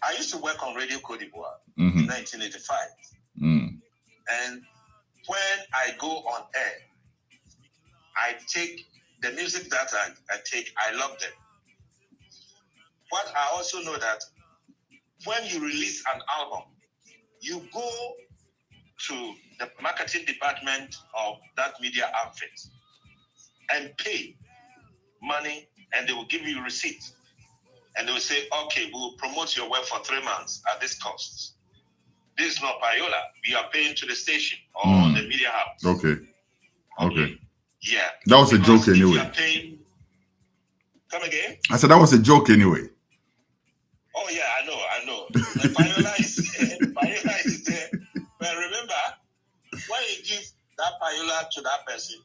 I used to work on Radio Côte d'Ivoire in 1985, and when I go on air, I take the music that I take. I love them. But I also know that when you release an album, you go to the marketing department of that media outfit and pay money, and they will give you a receipt. And they will say, okay, we will promote your work for 3 months at this cost. This is not payola. We are paying to the station or the media house. Okay. Yeah. That was a joke anyway. Come again? I said that was a joke anyway. Oh yeah, I know. The payola is there. But remember, when you give that payola to that person,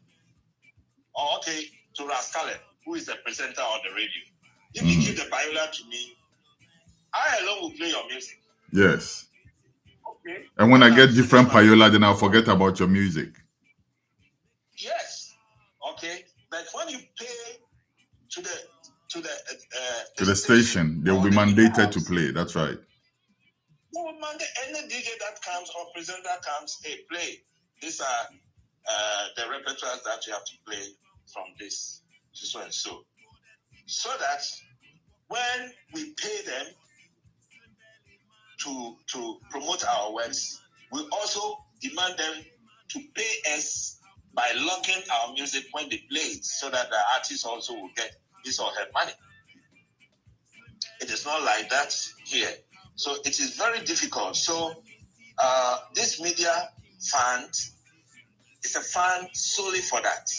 or to Ras Caleb, who is the presenter on the radio, if you give the payola to me, I alone will play your music. Yes. Okay. And when I get different payola, then I'll forget about your music. Yes. Okay. But when you pay to the station, they will be mandated to play. That's right. No, man, any DJ that comes or presenter comes, hey, play. These are the repertoires that you have to play from this to so and so. So that when we pay them to promote our works, we also demand them to pay us by logging our music when they play it, so that the artist also will get his or her money. It is not like that here. So it is very difficult. So this media fund is a fund solely for that.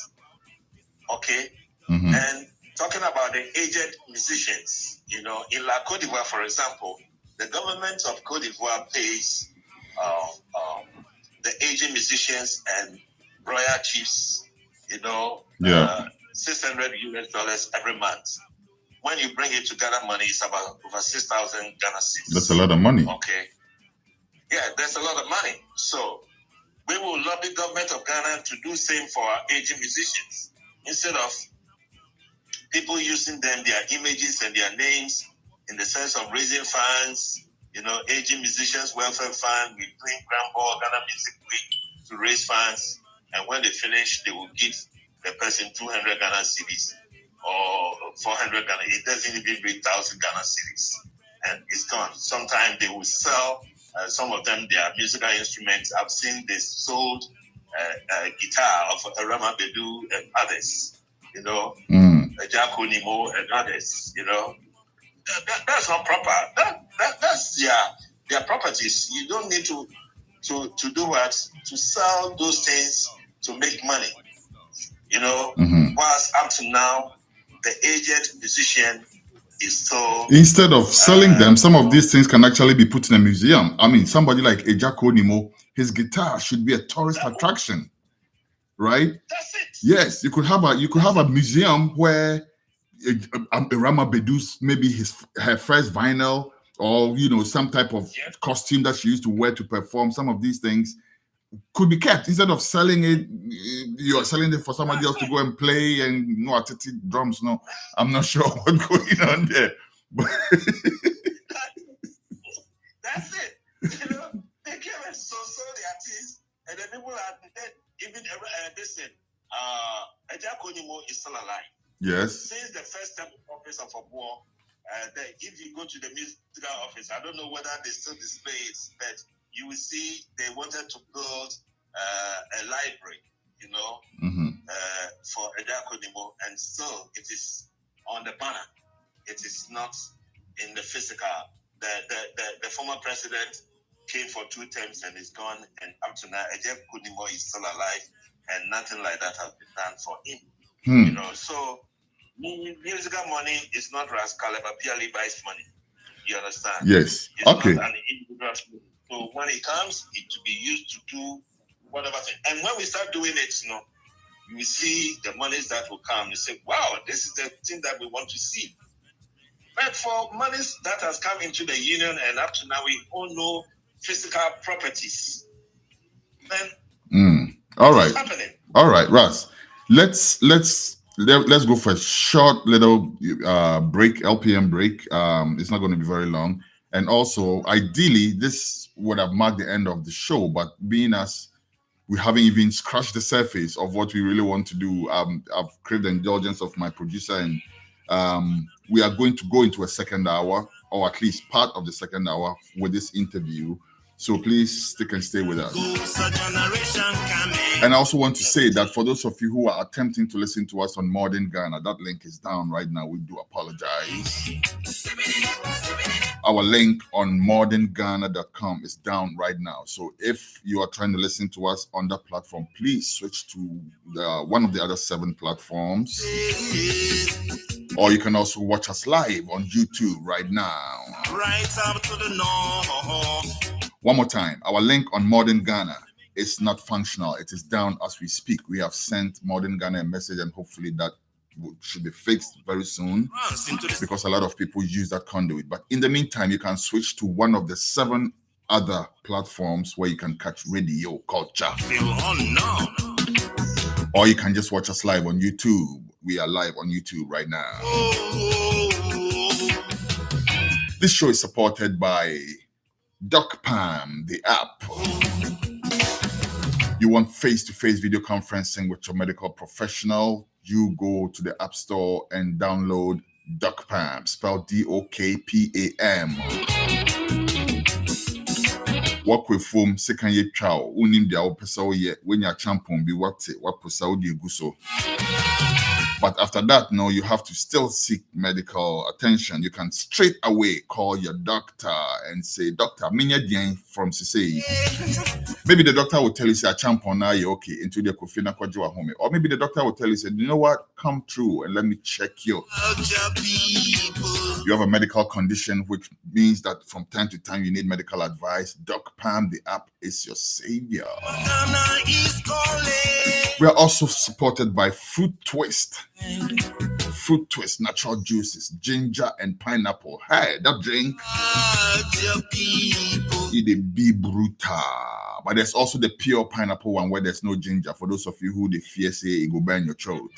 Okay? Mm-hmm. And talking about the aged musicians, in La Côte d'Ivoire, for example, the government of Côte d'Ivoire pays the aging musicians and royal chiefs, $600 US every month. When you bring it to Ghana money, it's about over 6,000 Ghana cedis. That's a lot of money. Okay. Yeah, that's a lot of money. So we will lobby government of Ghana to do same for our aging musicians. Instead of people using them, their images and their names in the sense of raising funds, aging musicians welfare fund, we bring Grand Ball Ghana Music Week to raise funds, and when they finish, they will give the person 200 Ghana cedis or 400 Ghana. It doesn't even reach 1,000 Ghana cedis, and it's gone. Sometimes they will sell some of them their musical instruments. I've seen they sold guitar of Rama Bedu and others, Jacko Nimo and others, that's not proper. That's their properties. You don't need to do what? To sell those things to make money. Whilst up to now, the aged musician is so... Instead of selling them, some of these things can actually be put in a museum. I mean, somebody like Ejako Nimo, his guitar should be a tourist attraction, right? That's it. Yes, you could have a museum where Rama Bedu's maybe her first vinyl, or some type of costume that she used to wear to perform. Some of these things could be kept. Instead of selling it, you're selling it for somebody else to go and play and atiti drums. No, I'm not sure what's going on there. But that's it. They came and sold the artists, and the people are dead. Even listen, Ejako Nimo is still alive. Yes. Since the first term of office of Obuo, if you go to the musical office, I don't know whether they still display it, but you will see they wanted to build a library, for Ejako Nimo, and still it is on the banner. It is not in the physical. The former president came for 2 terms and is gone, and up to now, Ejako Nimo is still alive, and nothing like that has been done for him. So musical money is not Ras Caleb Appiah Levi's money. You understand? Yes. It's okay. Not an individual. So when it comes, it to be used to do whatever thing. And when we start doing it, you see the monies that will come. You say, wow, this is the thing that we want to see. But for monies that has come into the union, and up to now, we own no physical properties. Then all right. Happening. All right, Ras. Let's go for a short little break, LPM break. It's not going to be very long. And also, ideally, this would have marked the end of the show, but being as we haven't even scratched the surface of what we really want to do, I've craved the indulgence of my producer, and we are going to go into a second hour, or at least part of the second hour, with this interview. So please stick and stay with us. And I also want to say that for those of you who are attempting to listen to us on Modern Ghana, that link is down right now. We do apologize. Our link on modernghana.com is down right now. So if you are trying to listen to us on that platform, please switch to one of the other 7 platforms. Or you can also watch us live on YouTube right now. Right up to the north. One more time, our link on Modern Ghana is not functional. It is down as we speak. We have sent Modern Ghana a message, and hopefully that should be fixed very soon, because a lot of people use that conduit. But in the meantime, you can switch to one of the 7 other platforms where you can catch radio culture. Or you can just watch us live on YouTube. We are live on YouTube right now. This show is supported by DocPam, the app. You want face-to-face video conferencing with your medical professional, you go to the App Store and download DocPam, spelled DOKPAM. Work with foam, second year chow, unim dia opesa ye, when your champon be what posaudi guso. But after that, no, you have to still seek medical attention. You can straight away call your doctor and say, Doctor, minya dian from Sisei. Maybe the doctor will tell you, say, a champon now, you're okay, into the kofina kwa jua home. Or maybe the doctor will tell you, say, you know what, come through and let me check you. You have a medical condition, which means that from time to time you need medical advice. DocPam, the app, is your savior. We are also supported by Fruit Twist. Fruit Twist, natural juices, ginger and pineapple. Hey, that drink, it be brutal. But there's also the pure pineapple one where there's no ginger. For those of you who they fear say it go burn your throat.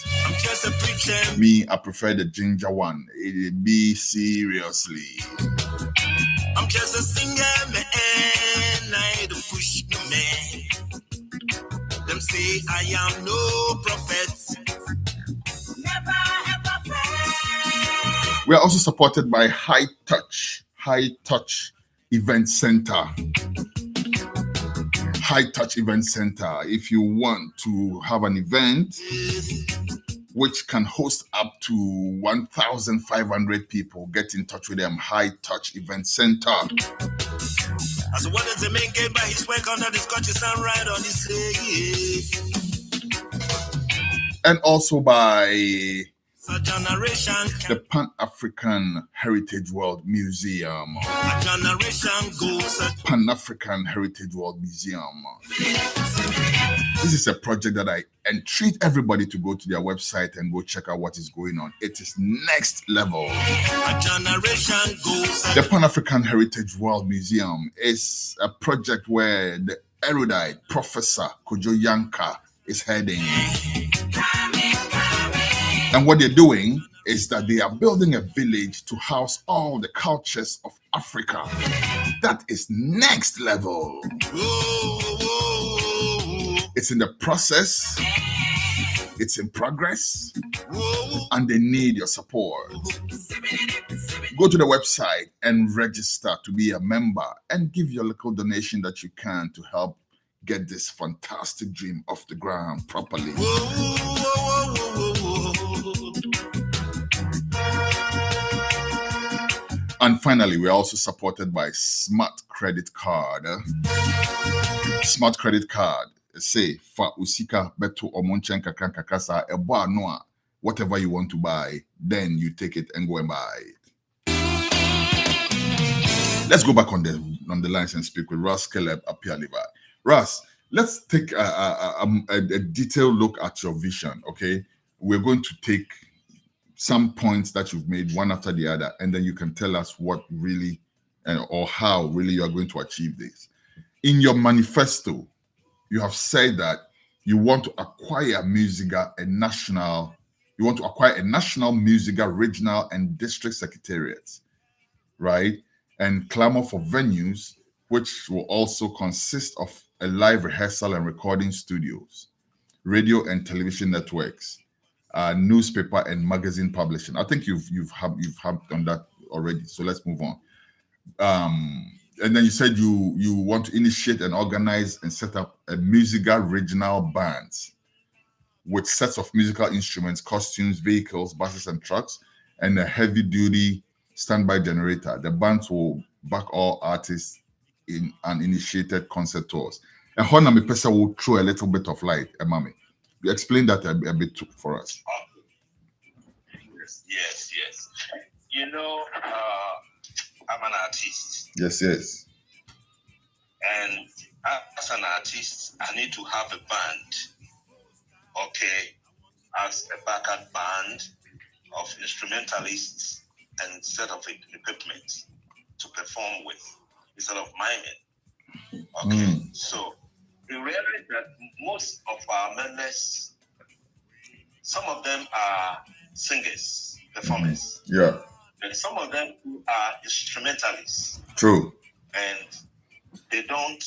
Me, I prefer the ginger one. It be seriously. I'm just a singer, man. I don't push no man. Them say I am no prophet. Never ever fail. We are also supported by High Touch Event Center. High Touch Event Center. If you want to have an event which can host up to 1,500 people, get in touch with them. High Touch Event Center. As what is the main game by his work under the Scotch sound right on his sleeve. And also by the Pan-African Heritage World Museum. Pan-African Heritage World Museum. This is a project that I entreat everybody to go to their website and go check out what is going on. It is next level. The Pan-African Heritage World Museum is a project where the erudite Professor Kojo Yanka is heading. And what they're doing is that they are building a village to house all the cultures of Africa. That is next level. It's in the process. It's in progress. And they need your support. Go to the website and register to be a member and give your little donation that you can to help get this fantastic dream off the ground properly. And finally, we're also supported by Smart Credit Card. Smart Credit Card. Say, fa usika beto omonchen kakran kakasa eboa noa. Whatever you want to buy, then you take it and go and buy it. Let's go back on the lines and speak with Ras Caleb Appiah Levi. Ras, let's take a detailed look at your vision, okay? We're going to take some points that you've made one after the other, and then you can tell us what really or how really you are going to achieve this. In your manifesto, you have said that you want to acquire Musigha, you want to acquire a national Musigha regional and district secretariats, right? And clamor for venues, which will also consist of a live rehearsal and recording studios, radio and television networks, newspaper and magazine publishing. I think you've done that already. So let's move on. And then you said you want to initiate and organize and set up a Musigha regional bands with sets of musical instruments, costumes, vehicles, buses and trucks, and a heavy-duty standby generator. The bands will back all artists in uninitiated concert tours. And how many person will throw a little bit of light, Mami? You explain that a bit for us. Yes. You know, I'm an artist. Yes. And as an artist, I need to have a band, okay, as a backup band of instrumentalists and set of equipment to perform with instead of miming. Okay, so we realize that most of our members, some of them are singers, performers. Yeah. And some of them are instrumentalists. True. And they don't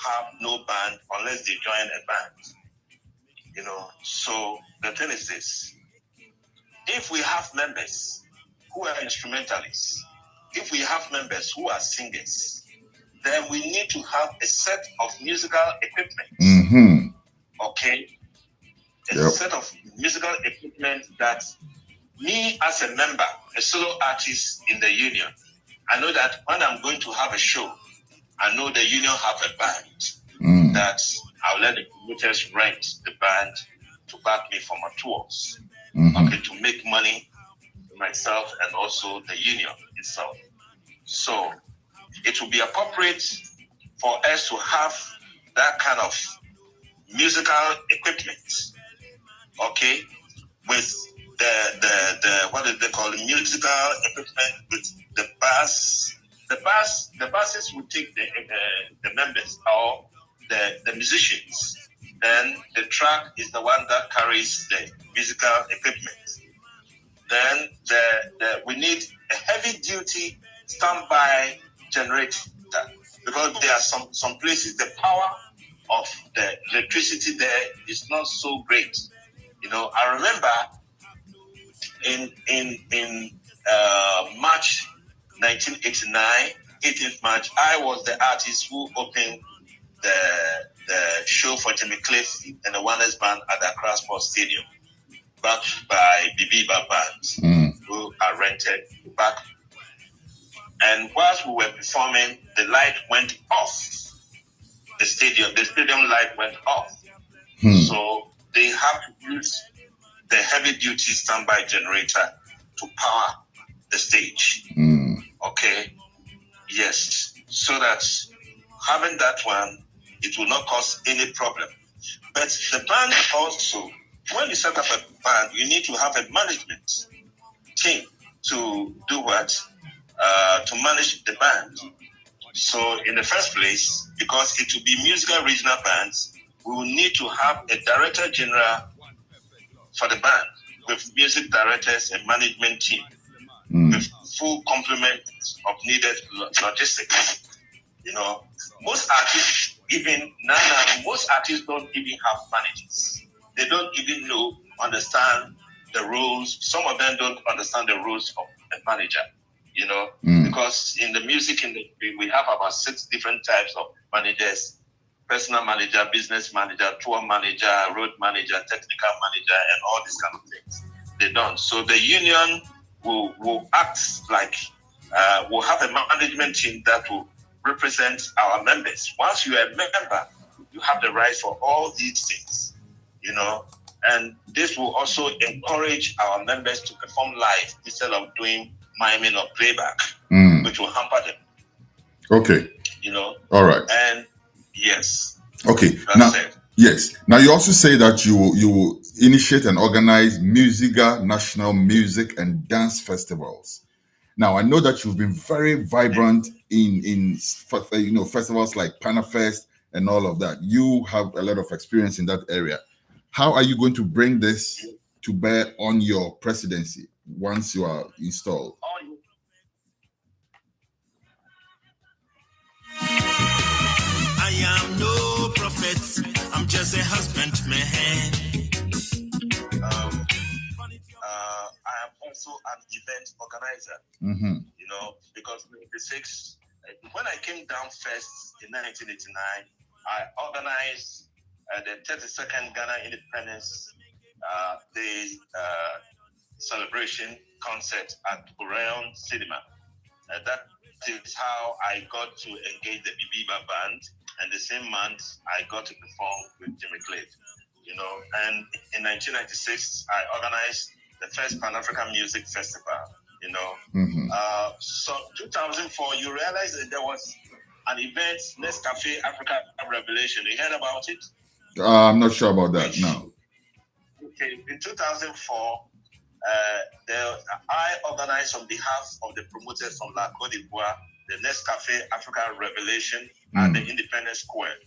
have no band unless they join a band. You know, so the thing is this: if we have members who are instrumentalists, if we have members who are singers, then we need to have a set of musical equipment. Okay, a set of musical equipment that me as a member, a solo artist in the union, I know that when I'm going to have a show, I know the union have a band that I'll let the promoters rent the band to back me for my tours. Okay, to make money for myself and also the union itself. So it will be appropriate for us to have that kind of musical equipment, okay, with the what do they call it, musical equipment with the bass. The basses will take the members or the musicians. Then the track is the one that carries the musical equipment. Then we need a heavy duty standby generator, because there are some places the power of the electricity there is not so great. You know, I remember in March 1989, 18th March, I was the artist who opened the show for Jimmy Cliff and the Wonders Band at the Accra Sports Stadium, backed by Bibiba Band, who are rented back. And whilst we were performing, the light went off. The stadium light went off. So they have to use the heavy duty standby generator to power the stage. Okay. Yes. So that having that one, it will not cause any problem. But the band also, when you set up a band, you need to have a management team to do what? To manage the band. So in the first place, because it will be musical regional bands, we will need to have a director general for the band with music directors and management team with full complement of needed logistics. You know, most artists, even now, most artists don't even have managers. They don't even understand the rules. Some of them don't understand the rules of a manager. You know, because in the music industry, we have about 6 different types of managers: personal manager, business manager, tour manager, road manager, technical manager, and all these kind of things. They don't. So the union will act like, we'll have a management team that will represent our members. Once you are a member, you have the right for all these things, you know, and this will also encourage our members to perform live instead of doing miming or playback, which will hamper them. Okay. You know? All right. And yes. Okay. Now, yes. Now you also say that you will initiate and organize Musigha National Music and Dance Festivals. Now I know that you've been very vibrant in festivals like Panafest and all of that. You have a lot of experience in that area. How are you going to bring this to bear on your presidency once you are installed? I am no prophet, I'm just a husbandman. I am also an event organizer, you know, because when I came down first in 1989, I organized the 32nd Ghana Independence Day celebration concert at Orion Cinema. That is how I got to engage the Bibiba Band, and the same month I got to perform with Jimmy Cliff, you know. And in 1996, I organized the first Pan-African Music Festival, you know. So 2004, you realize that there was an event, Nescafe Africa Revelation. You heard about it? I'm not sure about that, no. Okay, in 2004, I organized on behalf of the promoters from La Côte d'Ivoire the Nescafe Africa Revelation at the Independence Square,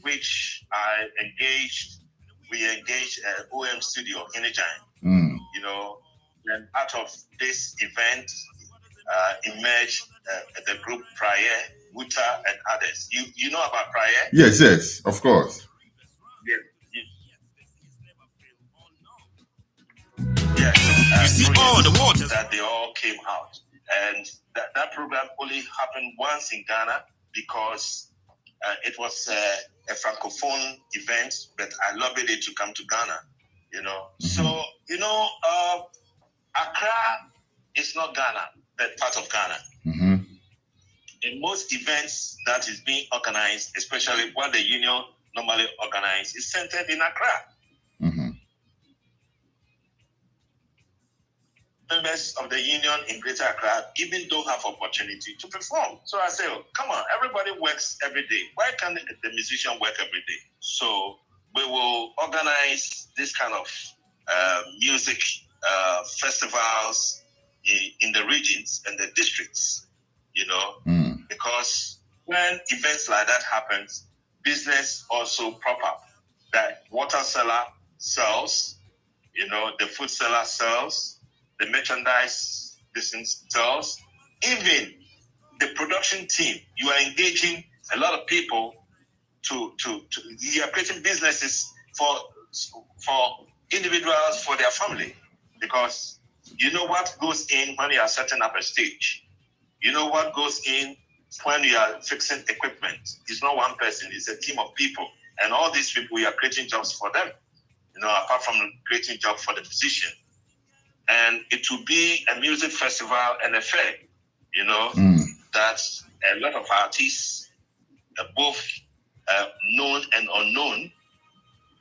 which we engaged OM Studio in Ijai, you know, and out of this event emerged the group Prayer, Wuta, and others. You know about Prayer? Yes, of course. Yeah. You see all the water that they all came out, and that program only happened once in Ghana because it was a francophone event, but I lobbied it to come to Ghana. So Accra is not Ghana, but part of Ghana. Mm-hmm. In most events that is being organized, especially what the union normally organizes, is centered in Accra. Mm-hmm. Members of the union in Greater Accra even don't have opportunity to perform. So I say, come on, everybody works every day. Why can't the musician work every day? So we will organize this kind of music festivals in the regions and the districts, because when events like that happens, business also prop up. That water seller sells, the food seller sells, the merchandise business sells, even the production team. You are engaging a lot of people to you are creating businesses for individuals, for their family, because you know what goes in when you are setting up a stage. You know what goes in when you are fixing equipment. It's not one person, it's a team of people. And all these people, we are creating jobs for them, apart from creating jobs for the musician. And it will be a music festival and a fair, that a lot of artists, both known and unknown,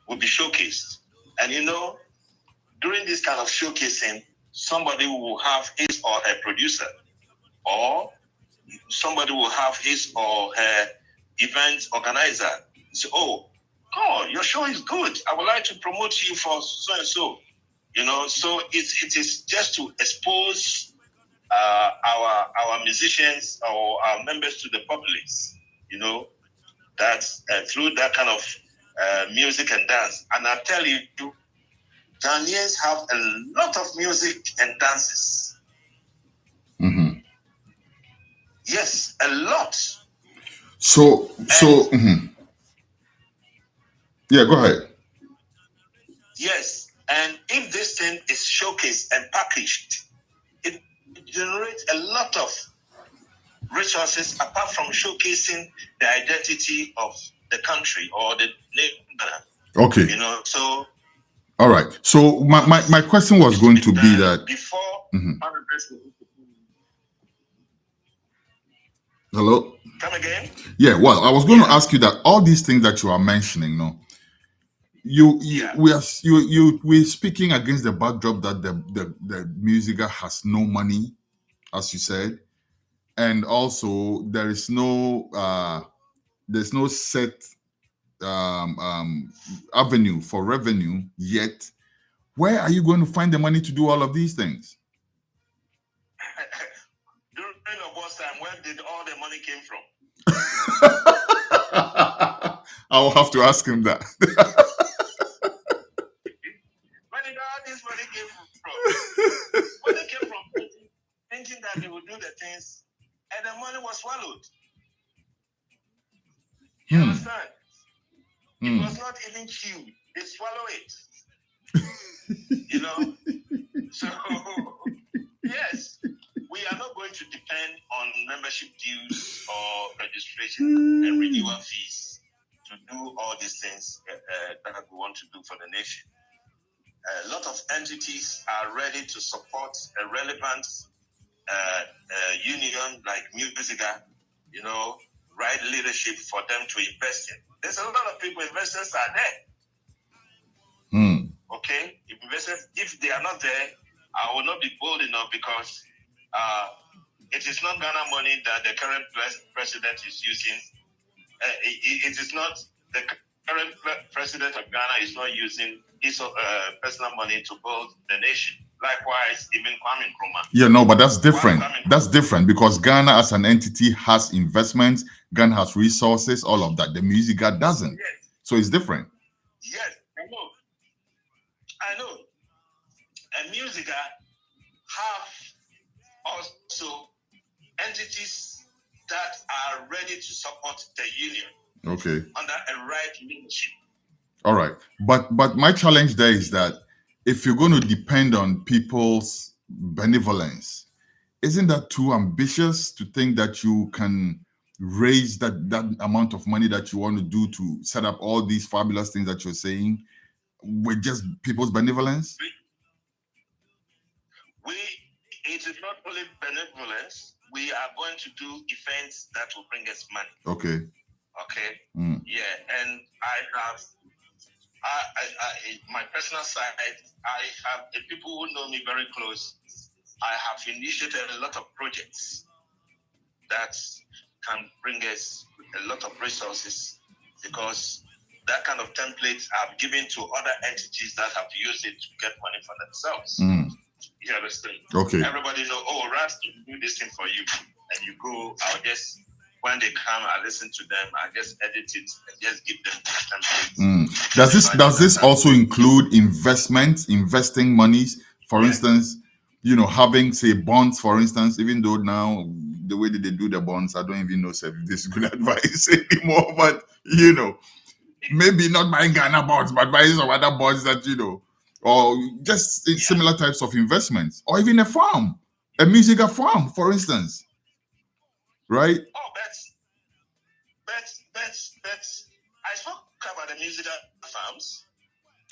will be showcased. And during this kind of showcasing, somebody will have his or her producer, or somebody will have his or her event organizer. Say, oh, your show is good. I would like to promote you for so and so. So it is just to expose our musicians or our members to the populace, that through that kind of music and dance. And I tell you, Ghanaians have a lot of music and dances. Mm-hmm. Yes, a lot. So, mm-hmm. Yeah, go ahead. Yes, and if this thing is showcased and packaged, it generates a lot of resources apart from showcasing the identity of the country or the nation. Okay. So. All right. So my question was going to be that before. Mm-hmm. Hello. Come again? Yeah. Well, I was going to ask you that all these things that you are mentioning, we're speaking against the backdrop that the Musigha has no money, as you said, and also there's no set avenue for revenue yet. Where are you going to find the money to do all of these things? During your boss time, where did all the money came from? I'll have to ask him that. Where did all this money came from? Money came from thinking that they would do the things, and the money was swallowed. You understand? It was not even chewed. They swallow it. So yes, we are not going to depend on membership dues or registration and renewal fees to do all these things that we want to do for the nation. A lot of entities are ready to support a relevant union like Musigha, right leadership for them to invest in. There's a lot of people, investors are there. Okay, if they are not there, I will not be bold enough because it is not Ghana money that the current president is using. It is not the current president of Ghana is not using his personal money to build the nation. Likewise, even Kwame Nkrumah. Yeah, no, but that's different. That's different because Ghana as an entity has investments, Ghana has resources, all of that. The Musigha doesn't. Yes. So it's different. Yes, I know. And Musigha have also entities that are ready to support the union. Okay. Under a right leadership. All right. But my challenge there is that if you're going to depend on people's benevolence, isn't that too ambitious to think that you can raise that amount of money that you want to do to set up all these fabulous things that you're saying with just people's benevolence? It is not only benevolence. We are going to do events that will bring us money. Okay. Yeah, and I have my personal side, I have the people who know me very close. I have initiated a lot of projects that can bring us a lot of resources, because that kind of template I've given to other entities that have used it to get money for themselves. You understand? Okay. Everybody know, Ras can do this thing for you, and you go. I'll just, when they come, I listen to them. I just edit it and just give them templates. Does this also include investing monies? For instance, having, say, bonds, for instance, even though now the way that they do the bonds, I don't even know if this is good advice anymore, but, maybe not buying Ghana bonds, but buying some other bonds that, or just similar types of investments, or even a farm, a Musigha farm, for instance, right? Oh, that's I spoke about the Musigha farms.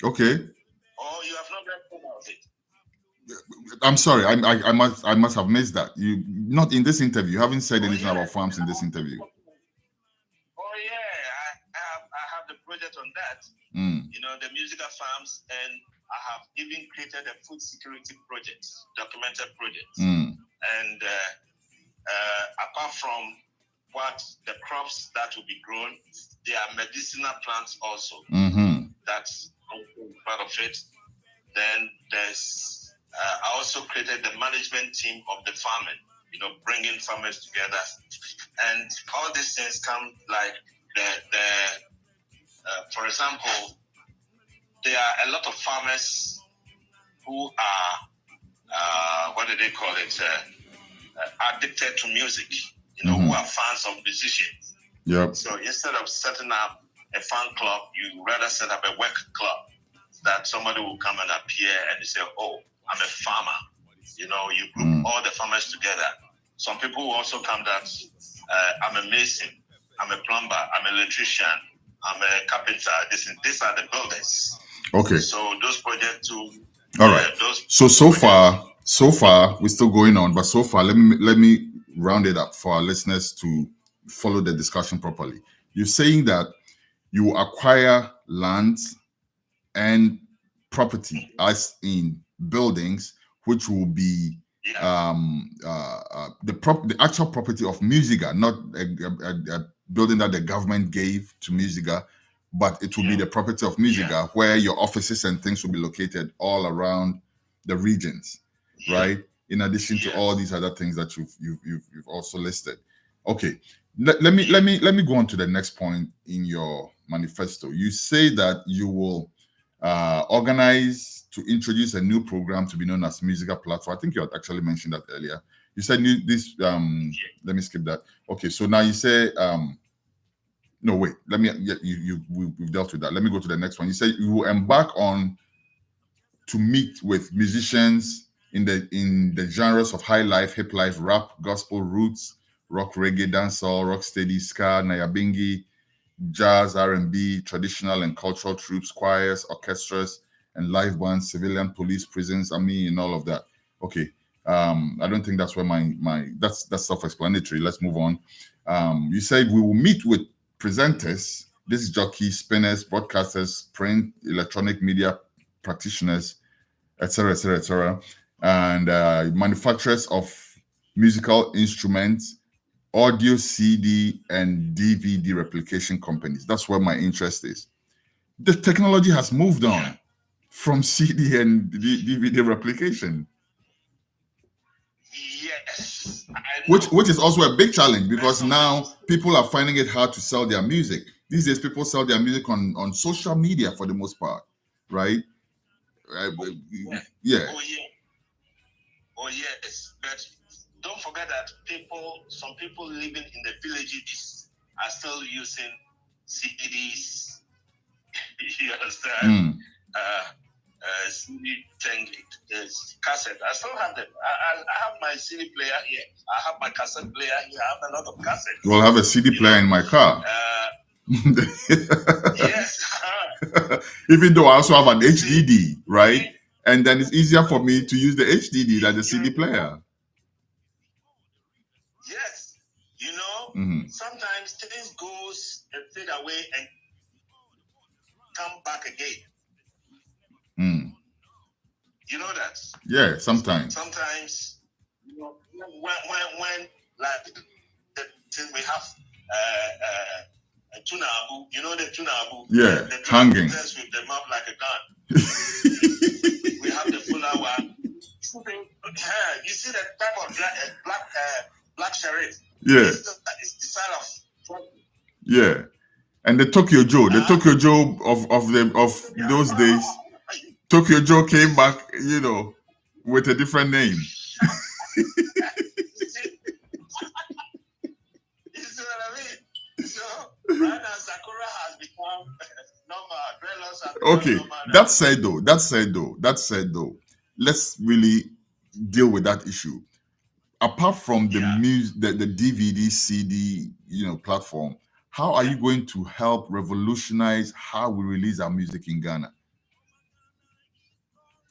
Okay. Oh, you have not read about it. I'm sorry, I must have missed that. You not in this interview. You haven't said anything about farms in this interview. Oh yeah, I have the project on that. The Musigha farms, and I have even created a food security project, documented project. And apart from what the crops that will be grown, there are medicinal plants also. That's part of it. Then there's I also created the management team of the farming, bringing farmers together, and all these things come like for example, there are a lot of farmers who are what do they call it? Addicted to music, who are fans of musicians. Yep. So instead of setting up a fan club, you rather set up a work club that somebody will come and appear and they say, "Oh, I'm a farmer." You group all the farmers together. Some people will also come that I'm a mason, I'm a plumber, I'm an electrician, I'm a carpenter. These are the builders. Okay. So those projects too. All right. So far we're still going on, but so far let me round it up for our listeners to follow the discussion properly. You're saying that you acquire lands and property, as in buildings, which will be the actual property of Musigha, not a building that the government gave to Musigha, but it will be the property of Musigha, where your offices and things will be located all around the regions, right? In addition to all these other things that you've also listed. Okay, let me go on to the next point in your manifesto. You say that you will organize to introduce a new program to be known as Musigha Platform. I think you had actually mentioned that earlier. You said this. Let me skip that. Okay, so now you say no, wait. Let me. We've dealt with that. Let me go to the next one. You said you will embark on to meet with musicians in the genres of high life, hip life, rap, gospel, roots, rock, reggae, dancehall, rocksteady, ska, nyabingi, jazz, R&B, traditional and cultural troops, choirs, orchestras, and live bands, civilian, police, prisons, army, and all of that. Okay. I don't think that's where that's self-explanatory. Let's move on. You said we will meet with presenters, disc jockeys, spinners, broadcasters, print, electronic media practitioners, etc., and manufacturers of musical instruments, audio, CD, and DVD replication companies. That's where my interest is. The technology has moved on from CD and DVD replication. Yes. Which is also a big challenge, because now people are finding it hard to sell their music. These days, people sell their music on social media for the most part, right? Oh yes, but don't forget that some people living in the villages are still using CDs. You understand? CD cassette. I still have them. I have my CD player here. I have my cassette player here. I have a lot of cassettes. Well, I have a CD player in my car. Yes. Even though I also have an HDD, right? And then it's easier for me to use the HDD than the CD player. Yes. Sometimes things goes and fade away and come back again. You know that? Yeah, sometimes. Sometimes, when like we have a tunabu, the tunabu. Yeah, the hanging. With the mouth like a gun. We have the fuller one. You see the type of black sheriff. Yeah. It's the style of. Yeah. And the Tokyo Joe, of those days, Tokyo Joe came back, with a different name. You see what I mean? So right now Sakura has become normal. Okay, that said though, let's really deal with that issue. Apart from the music, the DVD, CD, platform, how are you going to help revolutionize how we release our music in Ghana?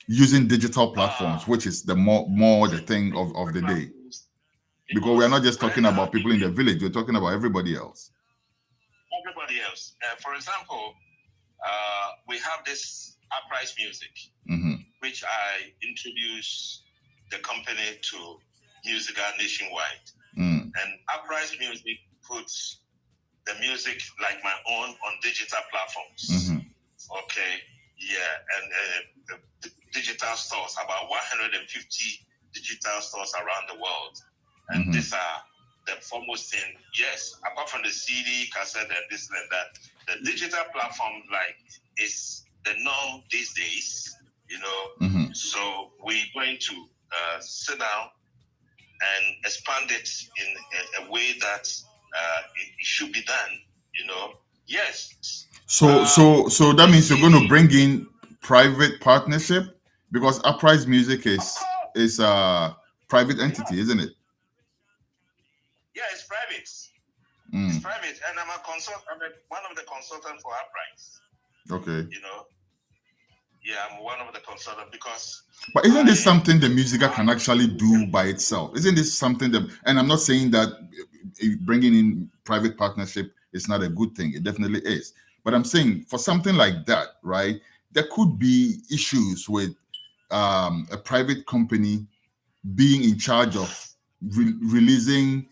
Using digital platforms, which is the more the thing of the day. Because we're not just talking about people in the village, we're talking about everybody else. Everybody else. For example, we have this Uprise Music, which I introduced the company to Musigha nationwide. And Uprise Music puts the music like my own on digital platforms. Okay, yeah, and digital stores, about 150 digital stores around the world. And these are the foremost thing. Yes, apart from the CD, cassette, and this and that, the digital platform is the norm these days. So we're going to sit down and expand it in a way that it should be done. Yes. So that means you're going to bring in private partnership, because Uprise Music is a private entity, isn't it? Yeah, it's private. It's private, and I'm one of the consultants for Uprise. Okay. Yeah, I'm one of the consultants because. But isn't this something the Musigha can actually do by itself? Isn't this something that? And I'm not saying that bringing in private partnership is not a good thing. It definitely is. But I'm saying for something like that, right? There could be issues with a private company being in charge of releasing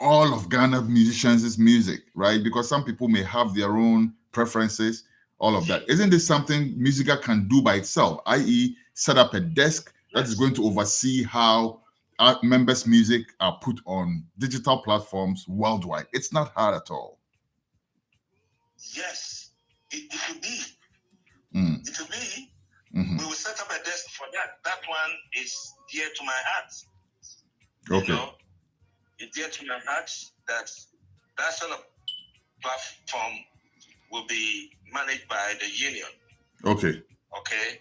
all of Ghana musicians' music, right? Because some people may have their own preferences, all of that. Isn't this something Musigha can do by itself, i.e. set up a desk that is going to oversee how our members' music are put on digital platforms worldwide? It's not hard at all. Yes, it could be. It could be. We will set up a desk for that. That one is dear to my heart. Okay. It's dear to my heart that sort of platform will be managed by the union. Okay. Okay.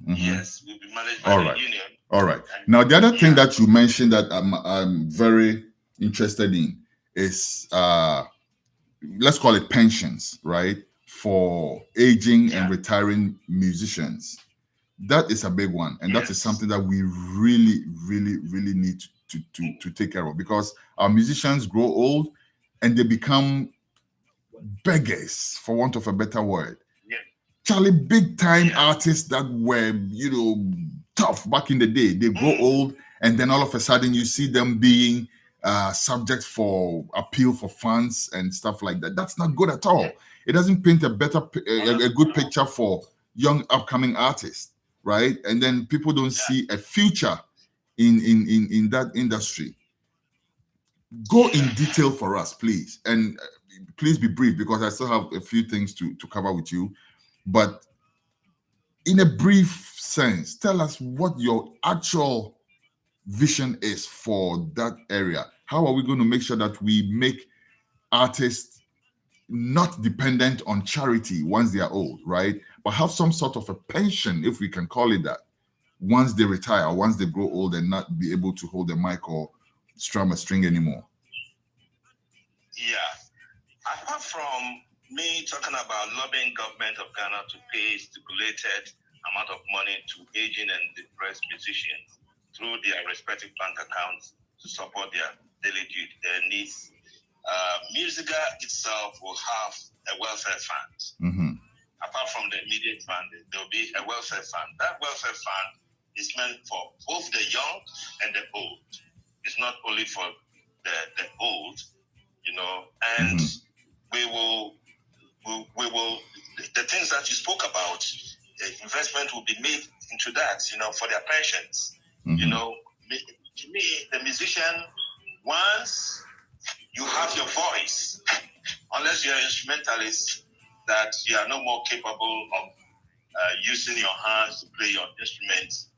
Yes, will be managed by the union. All right. Now, the other thing that you mentioned that I'm very interested in is let's call it pensions, right? For aging and retiring musicians. That is a big one. And that is something that we really, really, really need to take care of, because our musicians grow old and they become beggars, for want of a better word. Charlie, big time artists that were, tough back in the day, they grow old, and then all of a sudden you see them being subject for appeal for funds and stuff like that. That's not good at all. It doesn't paint a good picture for young upcoming artists, right? And then people don't see a future in that industry. Go in detail for us, please, and please be brief, because I still have a few things to cover with you. But in a brief sense, tell us what your actual vision is for that area? How are we going to make sure that we make artists not dependent on charity once they are old, right? But have some sort of a pension, if we can call it that, once they retire, once they grow old and not be able to hold a mic or strum a string anymore? Yeah. Apart from me talking about lobbying government of Ghana to pay stipulated amount of money to aging and depressed musicians through their respective bank accounts to support their daily needs, Musigha itself will have a welfare fund. Mm-hmm. Apart from the immediate fund, there will be a welfare fund. That welfare fund is meant for both the young and the old. It's not only for the old, and we will, the things that you spoke about, the investment will be made into that, for their pensions. Mm-hmm. To me, the musician, once you have your voice, unless you're an instrumentalist, that you are no more capable of using your hands to play your instruments,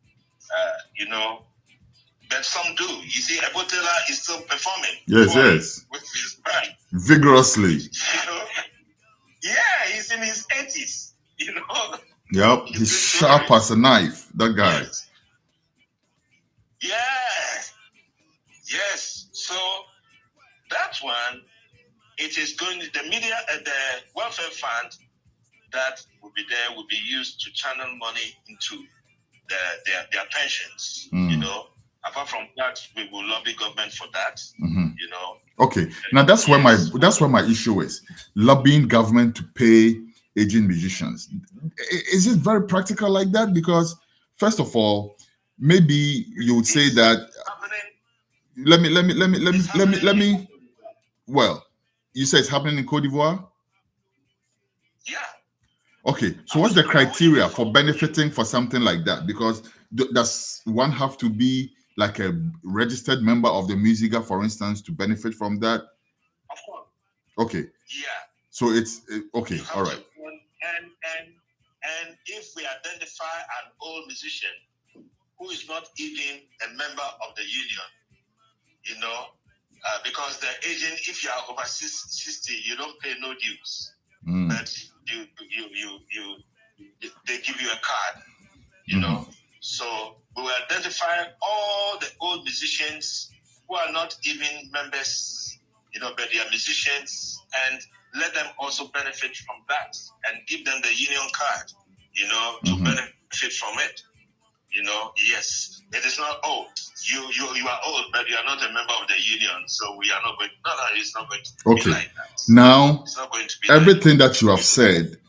but some do. You see, Ebotela is still performing. Yes. With his band. Vigorously. Yeah, he's in his 80s, Yep, he's sharp as a knife, that guy. Yes. So that one, it is going to the media, the welfare fund that will be there will be used to channel money into their pensions. Apart from that, we will lobby government for that. Okay, now that's where my issue is: lobbying government to pay aging musicians. Is it very practical like that? Because first of all, maybe you would say that. Let me. Well, you say it's happening in Cote d'Ivoire. Yeah. Okay, so what's the criteria for benefiting for something like that? Because does one have to be like a registered member of the Musigha, for instance, to benefit from that? Of course. Okay. Yeah. So it's okay. All right. And if we identify an old musician who is not even a member of the union, because the agent, if you are over 60, you don't pay no dues, but they give you a card, So we will identify all the old musicians who are not even members, but they are musicians, and let them also benefit from that, and give them the union card, to benefit from it. Yes, it is not, you are old, but you are not a member of the union, so we are not going. No, it's not going to be like that. Now, it's not going to be everything that you have said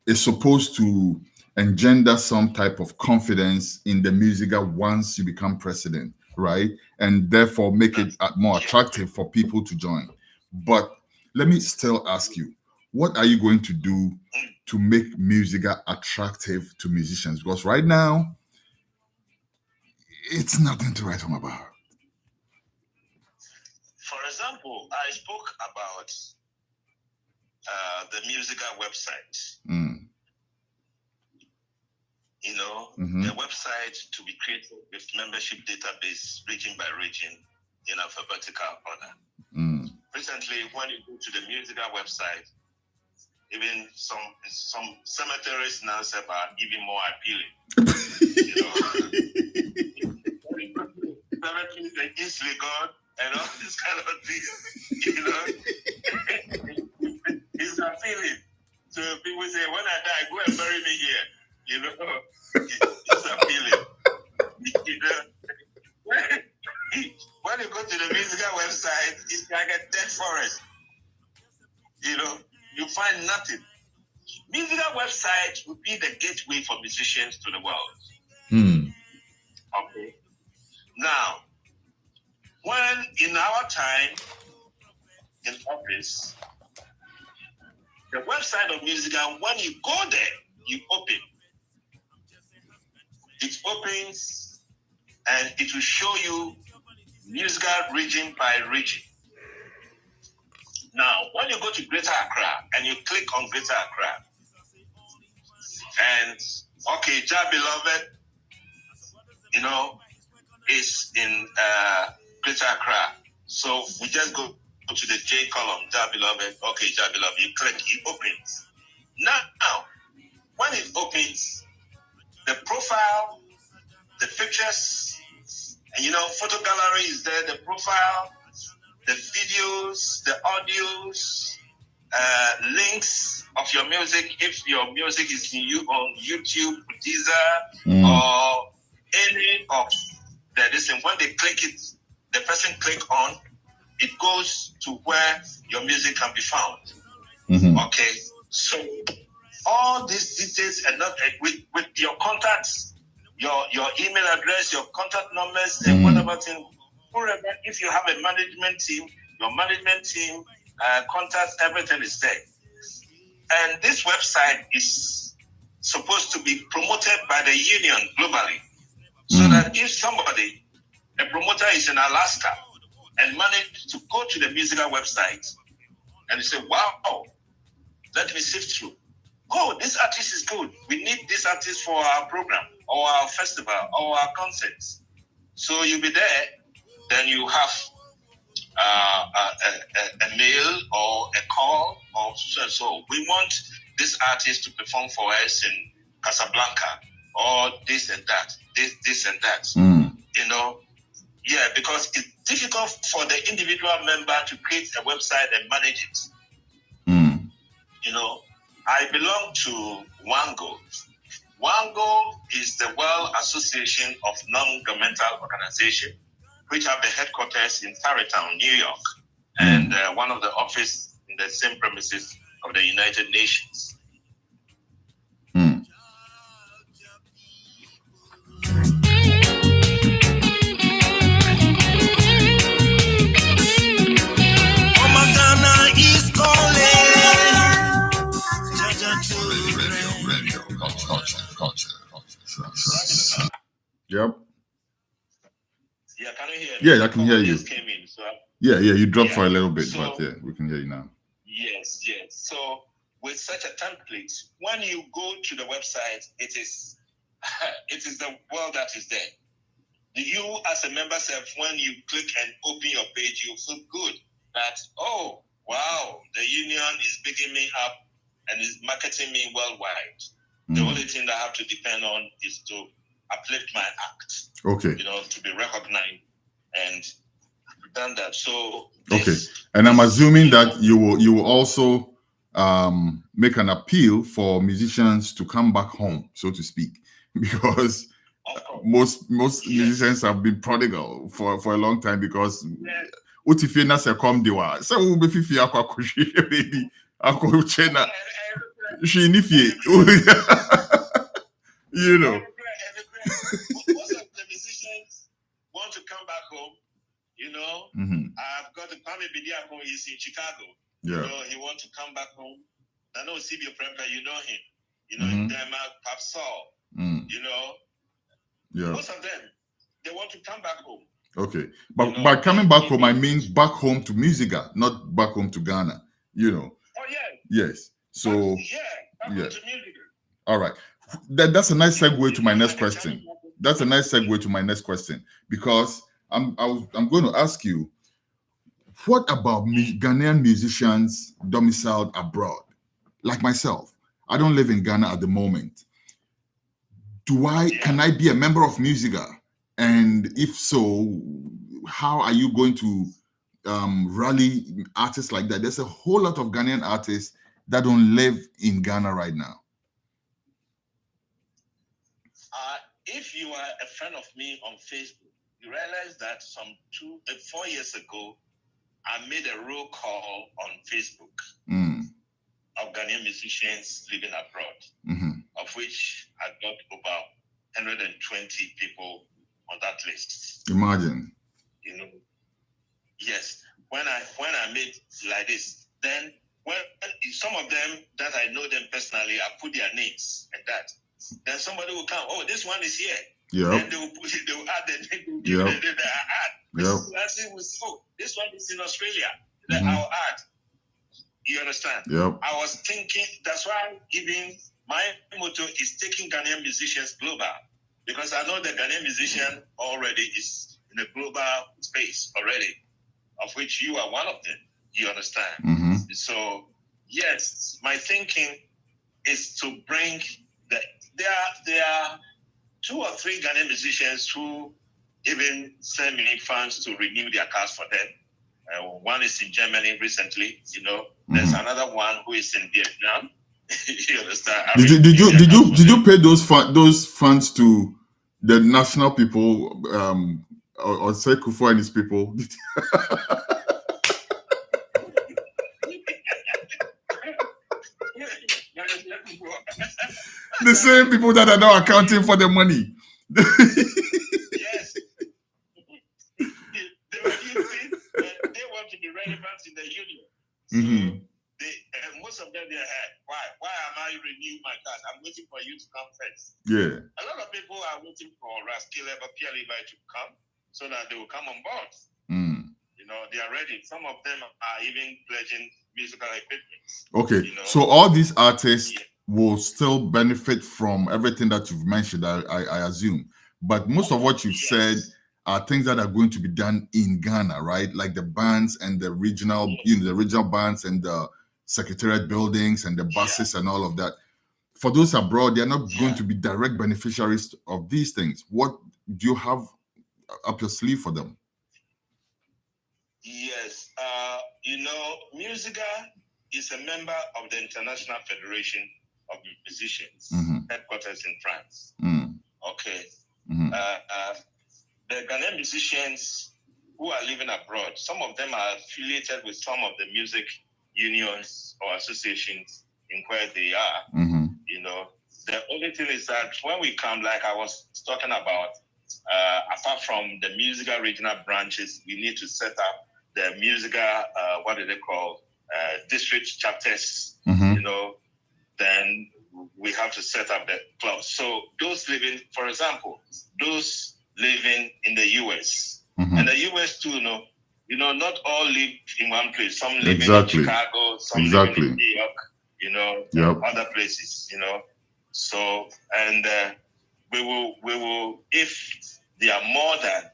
is supposed to engender some type of confidence in the Musigha once you become president, right? And therefore make it more attractive for people to join. But let me still ask you, what are you going to do to make Musigha attractive to musicians? Because right now, it's nothing to write home about. For example, I spoke about the Musigha website. The website to be created with membership database region by region in alphabetical order. Recently, when you go to the Musigha website, even some cemeteries now are even more appealing. Cemeteries like East Legon and all this kind of things, it's appealing. So people say, when I die, go and bury me here. It's appealing. When you go to the Musigha website, it's like a dead forest. You find nothing. Musigha website would be the gateway for musicians to the world. Okay. Now, when in our time in office, the website of Musigha, when you go there, you open. It opens and it will show you Musigha region by region. Now, when you go to Greater Accra and you click on Greater Accra, and okay, Jah Beloved, is in Greater Accra. So we just go to the J column, Jah Beloved. Okay, Jah Beloved. You click, it opens. Now, when it opens, the profile, the pictures, and photo gallery is there, the profile, the videos, the audios, links of your music, if your music is on YouTube, Deezer, or any of the when they click it, the person click on, it goes to where your music can be found. Okay, so all these details and not with your contacts, your email address, your contact numbers, and whatever thing. If you have a management team, your management team contacts, everything is there. And this website is supposed to be promoted by the union globally. So that if somebody, a promoter is in Alaska and managed to go to the Musigha website and say, wow, let me sift through. Oh, this artist is good. We need this artist for our program or our festival or our concerts. So you'll be there, then you have a mail or a call or so. We want this artist to perform for us in Casablanca or this and that, this and that. Yeah, because it's difficult for the individual member to create a website and manage it. I belong to WANGO. WANGO is the World Association of Non-Governmental Organizations, which have the headquarters in Tarrytown, New York, and one of the offices in the same premises of the United Nations. Yep. Yeah, can you hear me? Yeah, I can hear you. Came in, so you dropped for a little bit, but yeah, we can hear you now. Yes. So with such a template, when you go to the website, it is the world that is there. You as a member self, when you click and open your page, you feel good that, oh, wow, the union is picking me up and is marketing me worldwide. The only thing that I have to depend on is to uplift my act. Okay. To be recognized, and I've done that. So and I'm assuming that you will also make an appeal for musicians to come back home, so to speak, because most musicians have been prodigal for a long time because utifina se come diwa so we be fifi akwa kushi baby akwa chena she nifie Most of the musicians want to come back home. I've got the Kwame Bidiako, he's in Chicago. He wants to come back home. I know Sibio Premper, you know him. Denmark, Pap Saul. Most of them, they want to come back home. Okay, but by coming back home, I mean back home to Musigha, not back home to Ghana. Oh yeah. Yes. So back home to Musigha. All right. That's a nice segue to my next question. Because I'm going to ask you, what about Ghanaian musicians domiciled abroad? Like myself, I don't live in Ghana at the moment. Can I be a member of Musigha? And if so, how are you going to rally artists like that? There's a whole lot of Ghanaian artists that don't live in Ghana right now. If you are a friend of me on Facebook, you realize that 4 years ago, I made a roll call on Facebook of Ghanaian musicians living abroad, of which I got about 120 people on that list. Imagine. Yes. When I made like this, then when some of them that I know them personally, I put their names and that. Then somebody will come. Oh, this one is here. Yeah. Then they will push it. They will add the name. This one is in Australia. Then I'll add. You understand? Yep. I was thinking. That's why even my motto is taking Ghanaian musicians global. because I know the Ghanaian musician already is in a global space already, of which you are one of them. You understand? Mm-hmm. So yes, my thinking is to bring there are 2 or 3 Ghanaian musicians who even send me funds to renew their cars for them. One is in Germany recently, There's another one who is in Vietnam. You understand? Did you pay those funds to the national people, or Sekou Kufuor and his people? The same people that are now accounting for the money. Yes. They want to be relevant in the union. So most of them, why am I renewing my cars? I'm waiting for you to come first. Yeah. A lot of people are waiting for Ras Caleb Appiah Levi to come so that they will come on board. They are ready. Some of them are even pledging musical equipment. Okay. So all these artists will still benefit from everything that you've mentioned, I assume. But most of what you've said are things that are going to be done in Ghana, right? Like the bands and the regional, the regional bands and the secretariat buildings and the buses and all of that. For those abroad, they're not going to be direct beneficiaries of these things. What do you have up your sleeve for them? Yes. Musigha is a member of the International Federation of Musicians, headquarters in France. Okay. The Ghanaian musicians who are living abroad, some of them are affiliated with some of the music unions or associations in where they are. The only thing is that when we come, like I was talking about, apart from the Musigha regional branches, we need to set up the Musigha, what do they call, district chapters, then we have to set up the clubs. So those living, for example, those living in the US, and the US too, not all live in one place. Some live in Chicago, some live in New York, other places, So, and we will, if there are more than,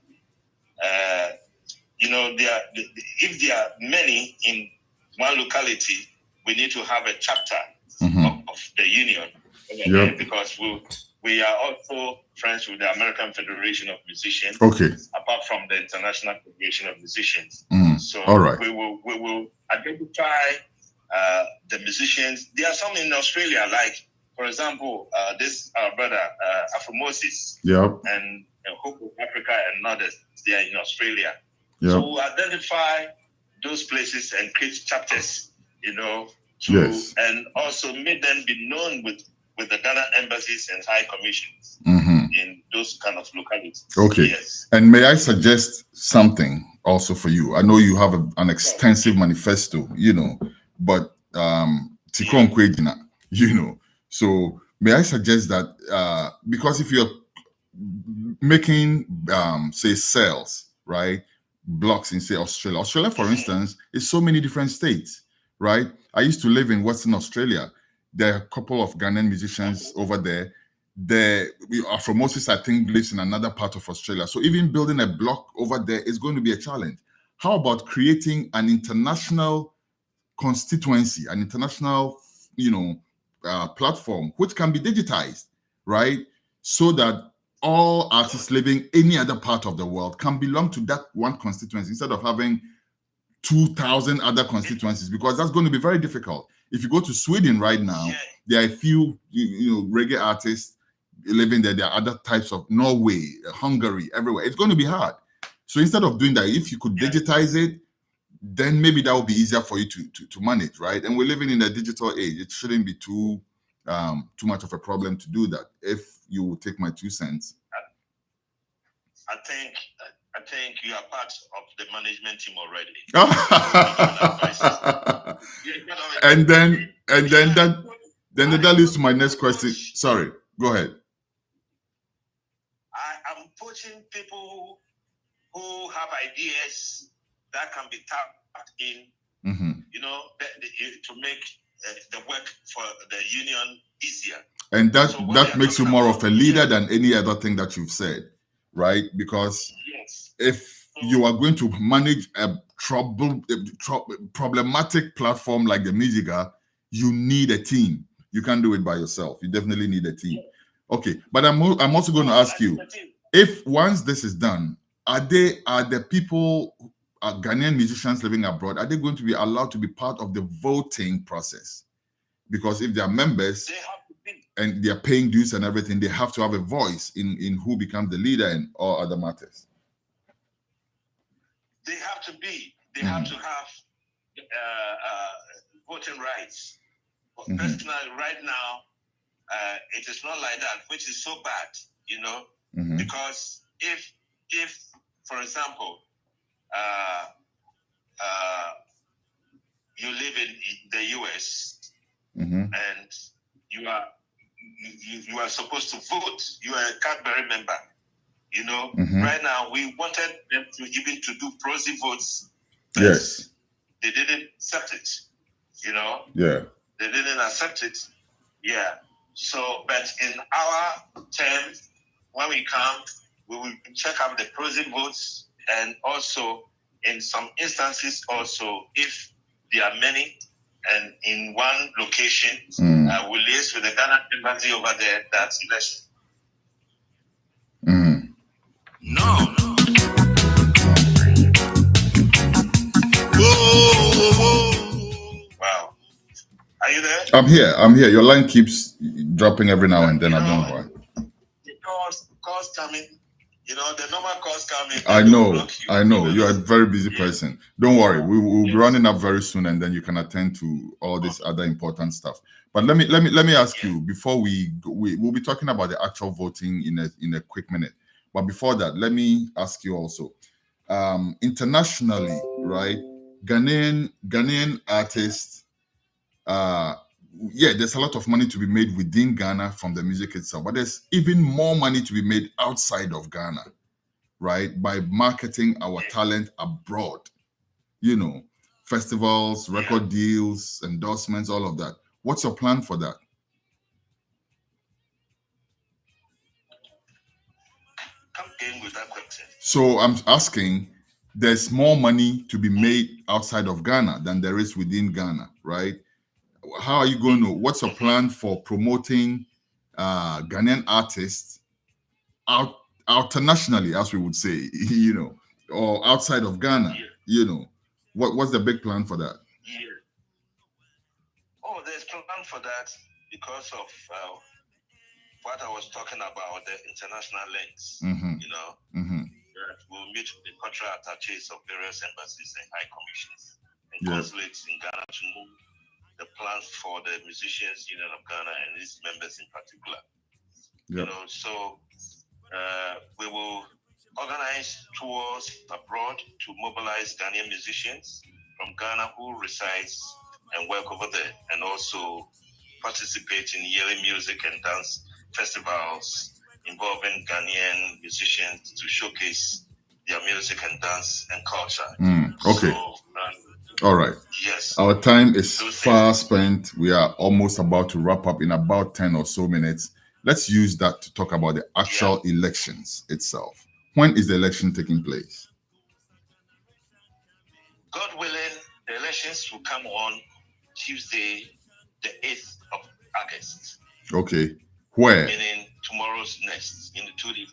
if there are many in one locality, we need to have a chapter of the union because we are also friends with the American Federation of Musicians. Okay. Apart from the International Federation of Musicians. So all right. we will identify the musicians. There are some in Australia, like for example, this our brother Afro Moses. And Hope of Africa and others. They are in Australia. So we'll identify those places and create chapters, and also make them be known with the Ghana embassies and high commissions in those kind of localities. Okay. Yes. And may I suggest something also for you? I know you have an extensive manifesto, but so may I suggest that because if you're making say sales, right, blocks in say Australia for instance is so many different states, right? I used to live in Western Australia. There are a couple of Ghanaian musicians over there. Afro Moses, I think, lives in another part of Australia. So even building a block over there is going to be a challenge. How about creating an international constituency, an international, platform which can be digitized, right? So that all artists living any other part of the world can belong to that one constituency instead of having 2,000 other constituencies, because that's going to be very difficult. If you go to Sweden right now, there are a few, reggae artists living there. There are other types of Norway, Hungary, everywhere. It's going to be hard. So instead of doing that, if you could digitize it, then maybe that would be easier for you to manage, right? And we're living in a digital age. It shouldn't be too much of a problem to do that. If you will take my 2 cents. I think you are part of the management team already. and then that leads to my next question. Sorry, go ahead. I'm poaching people who have ideas that can be tapped in, to make the work for the union easier. And that makes you more of a leader than any other thing that you've said, right? Because if you are going to manage a problematic platform like the Musigha, you need a team. You can't do it by yourself. You definitely need a team. Okay, but I'm also going to ask you, if once this is done, are the people, Ghanaian musicians living abroad, are they going to be allowed to be part of the voting process? Because if they are members and they are paying dues and everything, they have to have a voice in who becomes the leader and all other matters. They have to be. They have to have voting rights. But personally, right now, it is not like that, which is so bad, you know, because if, for example, you live in the US and you are supposed to vote, you are a Cadbury member, you know. Right now, we wanted them to even to do proxy votes. Yes. They didn't accept it, you know. Yeah. They didn't accept it. Yeah. So, but in our term, when we come, we will check out the proxy votes, and also in some instances, also if there are many, and in one location, we liaise with the Ghana embassy over there. That's election. No. Whoa. Wow. Are you there? I'm here. Your line keeps dropping every now and then. I don't know why. The calls coming. You know, the normal calls coming. I know. You're a very busy person. Don't worry. We will be running up very soon, and then you can attend to all this other important stuff. But let me ask you before we'll be talking about the actual voting in a quick minute. But before that, let me ask you also, internationally, right? Ghanaian artists, there's a lot of money to be made within Ghana from the music itself, but there's even more money to be made outside of Ghana, right? By marketing our talent abroad, you know, festivals, record deals, endorsements, all of that. What's your plan for that? Come in with that question. So I'm asking, there's more money to be made outside of Ghana than there is within Ghana, right? How are you going to, what's your plan for promoting Ghanaian artists internationally, as we would say, you know, or outside of Ghana, you know? What's the big plan for that? Oh, there's plan for that because of what I was talking about, the international links, you know. We'll meet with the cultural attaches of various embassies and high commissions and consulates in Ghana to move the plans for the Musicians Union of Ghana and its members in particular. You know, so we will organize tours abroad to mobilize Ghanaian musicians from Ghana who resides and work over there, and also participate in yearly music and dance festivals involving Ghanaian musicians to showcase their music and dance and culture. Okay. So, all right. Yes. Our time is far spent. We are almost about to wrap up in about 10 or so minutes. Let's use that to talk about the actual elections itself. When is the election taking place? God willing, the elections will come on Tuesday, the 8th of August. Okay. Where? Meaning tomorrow's next, in the 2 days.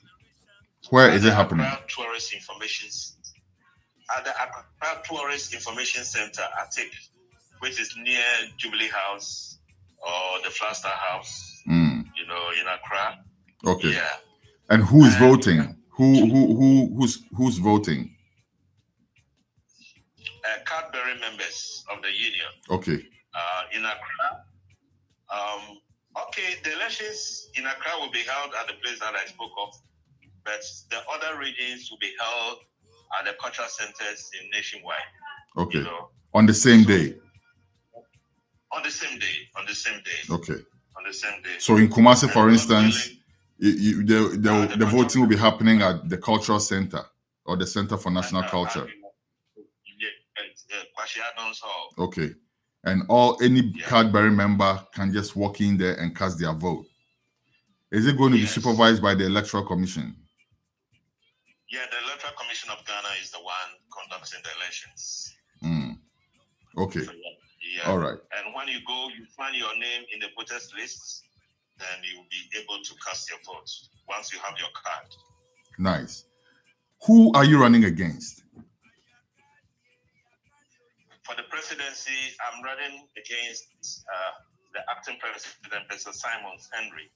Where is it happening? Tourist information. At the Accra Tourist Information Center, ATIC, which is near Jubilee House or the Flagstaff House, you know, in Accra. Okay. Yeah. And who is voting? Who's voting? Cadbury members of the union. Okay. In Accra. Okay, the elections in Accra will be held at the place that I spoke of, but the other regions will be held at the cultural centers in nationwide. Okay. You know? On the same day. On the same day. Okay. On the same day. So in Kumasi, for instance, the voting will be happening at the cultural center or the Center for National Culture. Okay. And any Cadbury member can just walk in there and cast their vote. Is it going to be supervised by the Electoral Commission? Yeah, the Electoral Commission of Ghana is the one conducting the elections. Okay. So, yeah. All right. And when you go, you find your name in the voters list, then you'll be able to cast your vote once you have your card. Nice. Who are you running against? For the presidency, I'm running against the acting president, Mr. Simons Henry,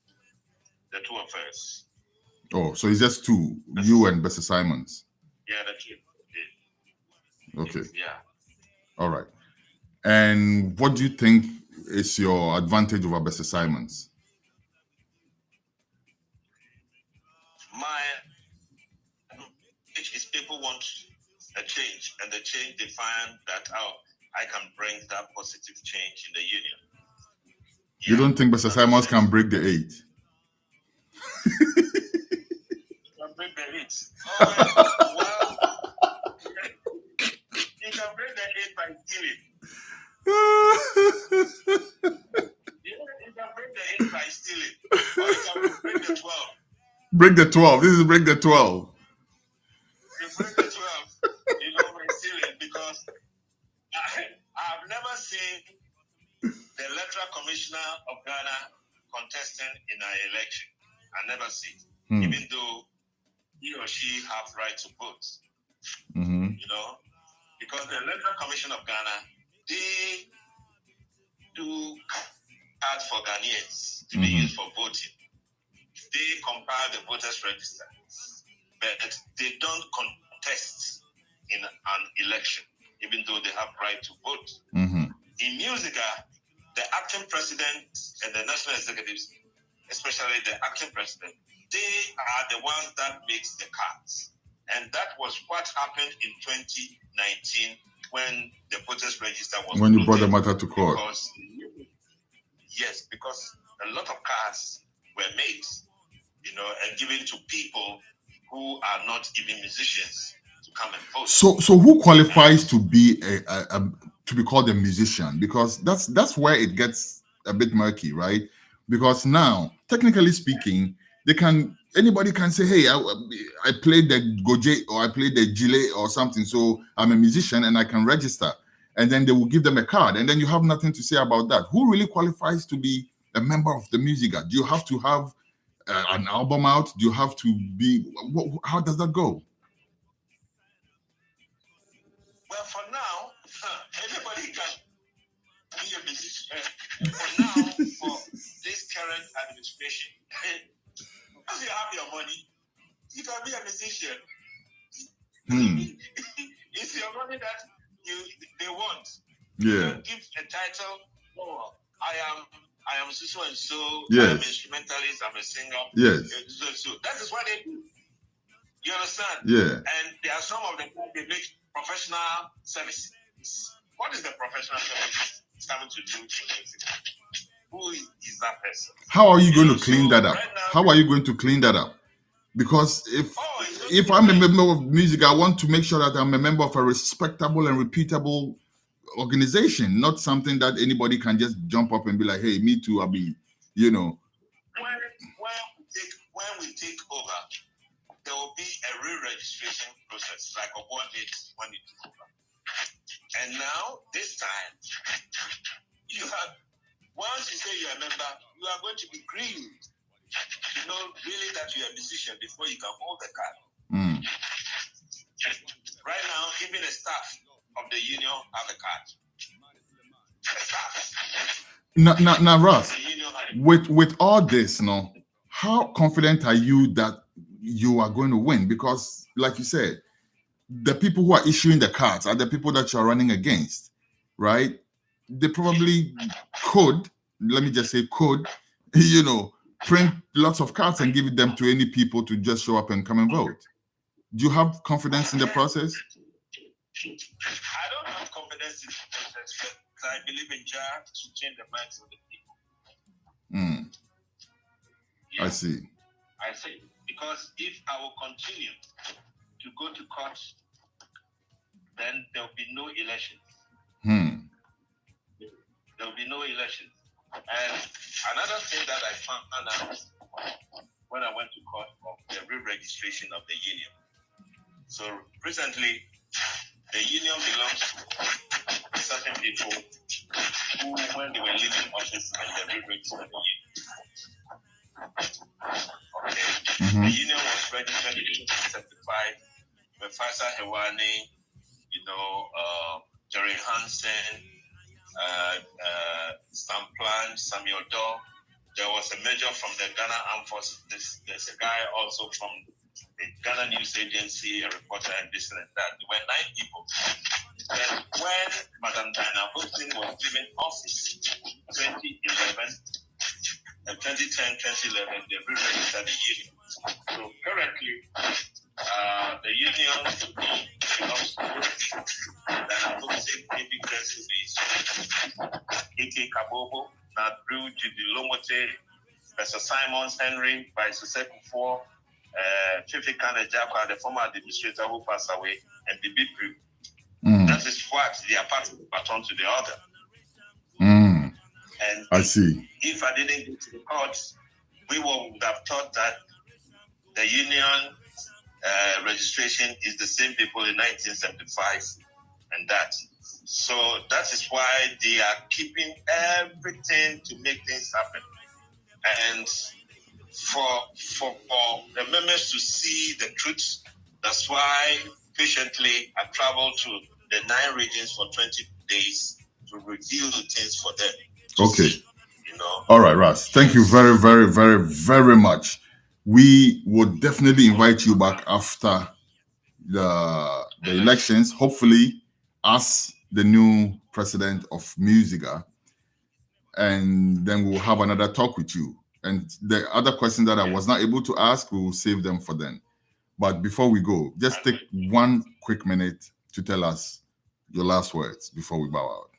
the two of us. Oh, so it's just two, you and Mr. Simons. Yeah, the two. Okay. Yeah. All right. And what do you think is your advantage over Mr. Simons? My advantage is people want a change, and the change they find that I can bring that positive change in the union. You don't think Mr. Simons can break the 8? Can break the 8. Well, he can break the 8 by stealing. He can break the 8 by stealing. Or he can break the 12. Break the 12. This is break the 12. You break the 12, by stealing, because I've never seen the Electoral Commissioner of Ghana contesting in an election. I never see it, even though he or she have right to vote. Because the Electoral Commission of Ghana, they do cards for Ghanaians to be used for voting. They compile the voters register, but they don't contest in an election, even though they have right to vote. In Musigha, the acting president and the national executives, especially the acting president, they are the ones that makes the cards. And that was what happened in 2019 when the voters register was when you brought the matter to court. Because a lot of cards were made, and given to people who are not even musicians to come and vote. So who qualifies to be to be called a musician? Because that's where it gets a bit murky, right? Because now, technically speaking, anybody can say, hey, I played the goje or I played the jile or something, so I'm a musician and I can register. And then they will give them a card, and then you have nothing to say about that. Who really qualifies to be a member of the Musigha? Do you have to have an album out? Do you have to be? How does that go? Well, for now, anybody can be a musician. For now, for this current administration, once you have your money, you can be a musician. It's your money that they want. Yeah. You give a title. Oh, I am so and so. Yes. I'm an instrumentalist. I'm a singer. Yes. So that is what they do. You understand? Yeah. And there are some of them they make professional services. What is the professional service coming to do to music? Who is that person? How are you going to clean that up? How are you going to clean that up? Because if I'm a member of music, I want to make sure that I'm a member of a respectable and repeatable organization, not something that anybody can just jump up and be like, hey, me too, I'll be, When we take over, there will be a re-registration process, like of what it when you took over. And now, this time, once you say you're a member, you are going to be grilled. Really that you're a musician before you can hold the card. Right now, even the staff of the union have a card. Now, Ras, with all this, how confident are you that you are going to win? Because, like you said, the people who are issuing the cards are the people that you're running against, right? They probably could, let me just say could, print lots of cards and give them to any people to just show up and come and vote. Do you have confidence in the process? I don't have confidence in the process, but I believe in Jah to change the minds of the people. I see. I see. Because if I will continue to go to court, then there will be no elections. There will be no elections. And another thing that I found out when I went to court for the re-registration of the union. So recently, the union belongs to certain people who, when they were leaving office, and they re-registered the union. Okay. The union was registered in 1975 with Faisal Hewani, Jerry Hansen, Sam Plan, Samuel Doe. There was a major from the Ghana Armed Forces. There's a guy also from the Ghana News Agency, a reporter, and this and that. There were 9 people. Then when Madam Diana Hussein was given office, 2010, 2011, they re-registered the union. So currently, the union belongs to Diana Hussein, Baby Grace, A.K. Kabobo, Nadru, Judy Lomote, Professor Simons Henry, Vice Secretary, Fifi Kane Jakwa, the former administrator who passed away, and the big group. That is what they are passing the baton to the other. And I see. If I didn't go to the courts, we would have thought that the union registration is the same people in 1975 and that. So that is why they are keeping everything to make things happen. And for the members to see the truth, that's why patiently I traveled to the 9 regions for 20 days to reveal the things for them. Okay. See, All right, Ras. Thank you very, very, very, very much. We would definitely invite you back after the elections, hopefully as the new president of Musigha, and then we'll have another talk with you. And the other question that I was not able to ask, we will save them for then. But before we go, just take 1 quick minute to tell us your last words before we bow out.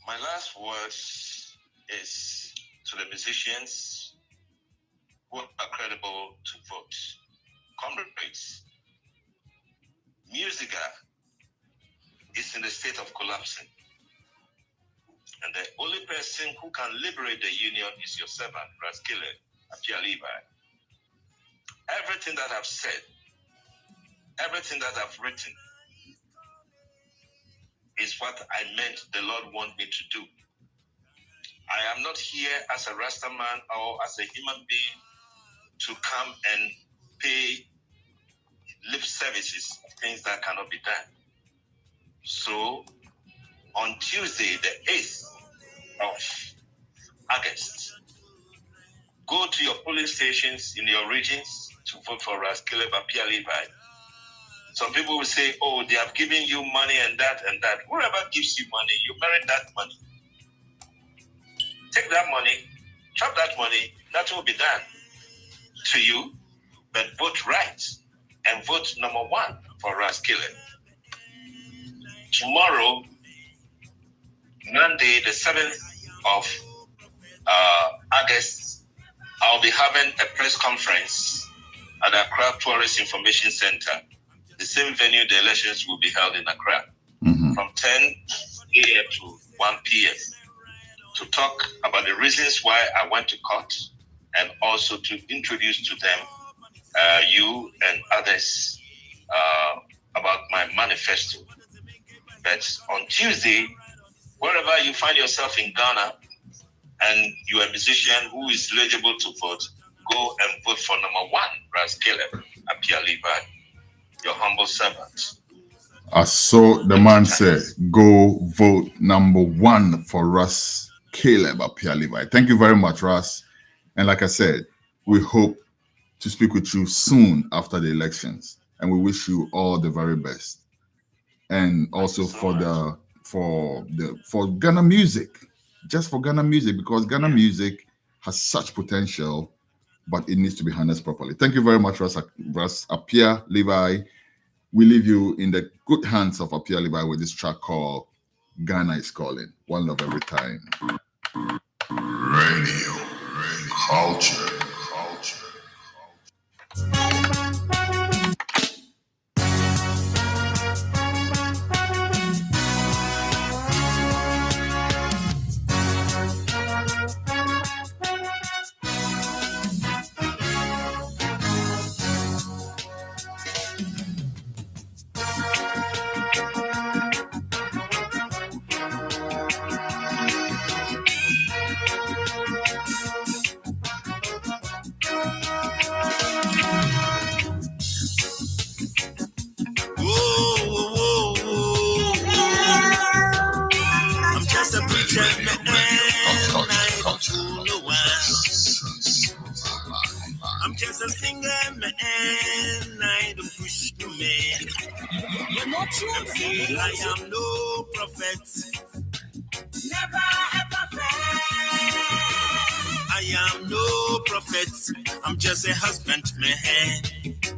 My last words is to the musicians who are credible to vote. Comrades, Musigha is in a state of collapsing. And the only person who can liberate the union is your servant, Ras Caleb Appiah Levi. Everything that I've said, everything that I've written, is what I meant the Lord want me to do. I am not here as a Rasta man or as a human being to come and pay lip services of things that cannot be done. So on Tuesday, the 8th of August, go to your polling stations in your regions to vote for Ras Caleb Appiah Levi. Some people will say, oh, they have given you money and that and that. Whoever gives you money, you merit that money. Take that money, chop that money, that will be done to you, but vote right and vote number 1 for Ras Caleb. Tomorrow, Monday, the 7th of August, I'll be having a press conference at the Accra Tourist Information Center, the same venue the elections will be held in Accra, from 10 a.m. to 1 p.m. to talk about the reasons why I went to court and also to introduce to them, you and others, about my manifesto. But on Tuesday, wherever you find yourself in Ghana and you're a musician who is eligible to vote, go and vote for number 1, Ras Caleb Appiah Levi, your humble servant. As so the man said, go vote number 1 for Ras Caleb Appiah Levi. Thank you very much, Ras. And like I said, we hope to speak with you soon after the elections. And we wish you all the very best. And also for Ghana music, just for Ghana music, because Ghana music has such potential, but it needs to be harnessed properly. Thank you very much, Ras Appiah Levi. We leave you in the good hands of Appiah Levi with this track called Ghana is Calling. One love every time. Radio Culture. just a single man. I don't push no man. You're not true. I am no prophet. Never ever fail. I am no prophet. I'm just a husbandman.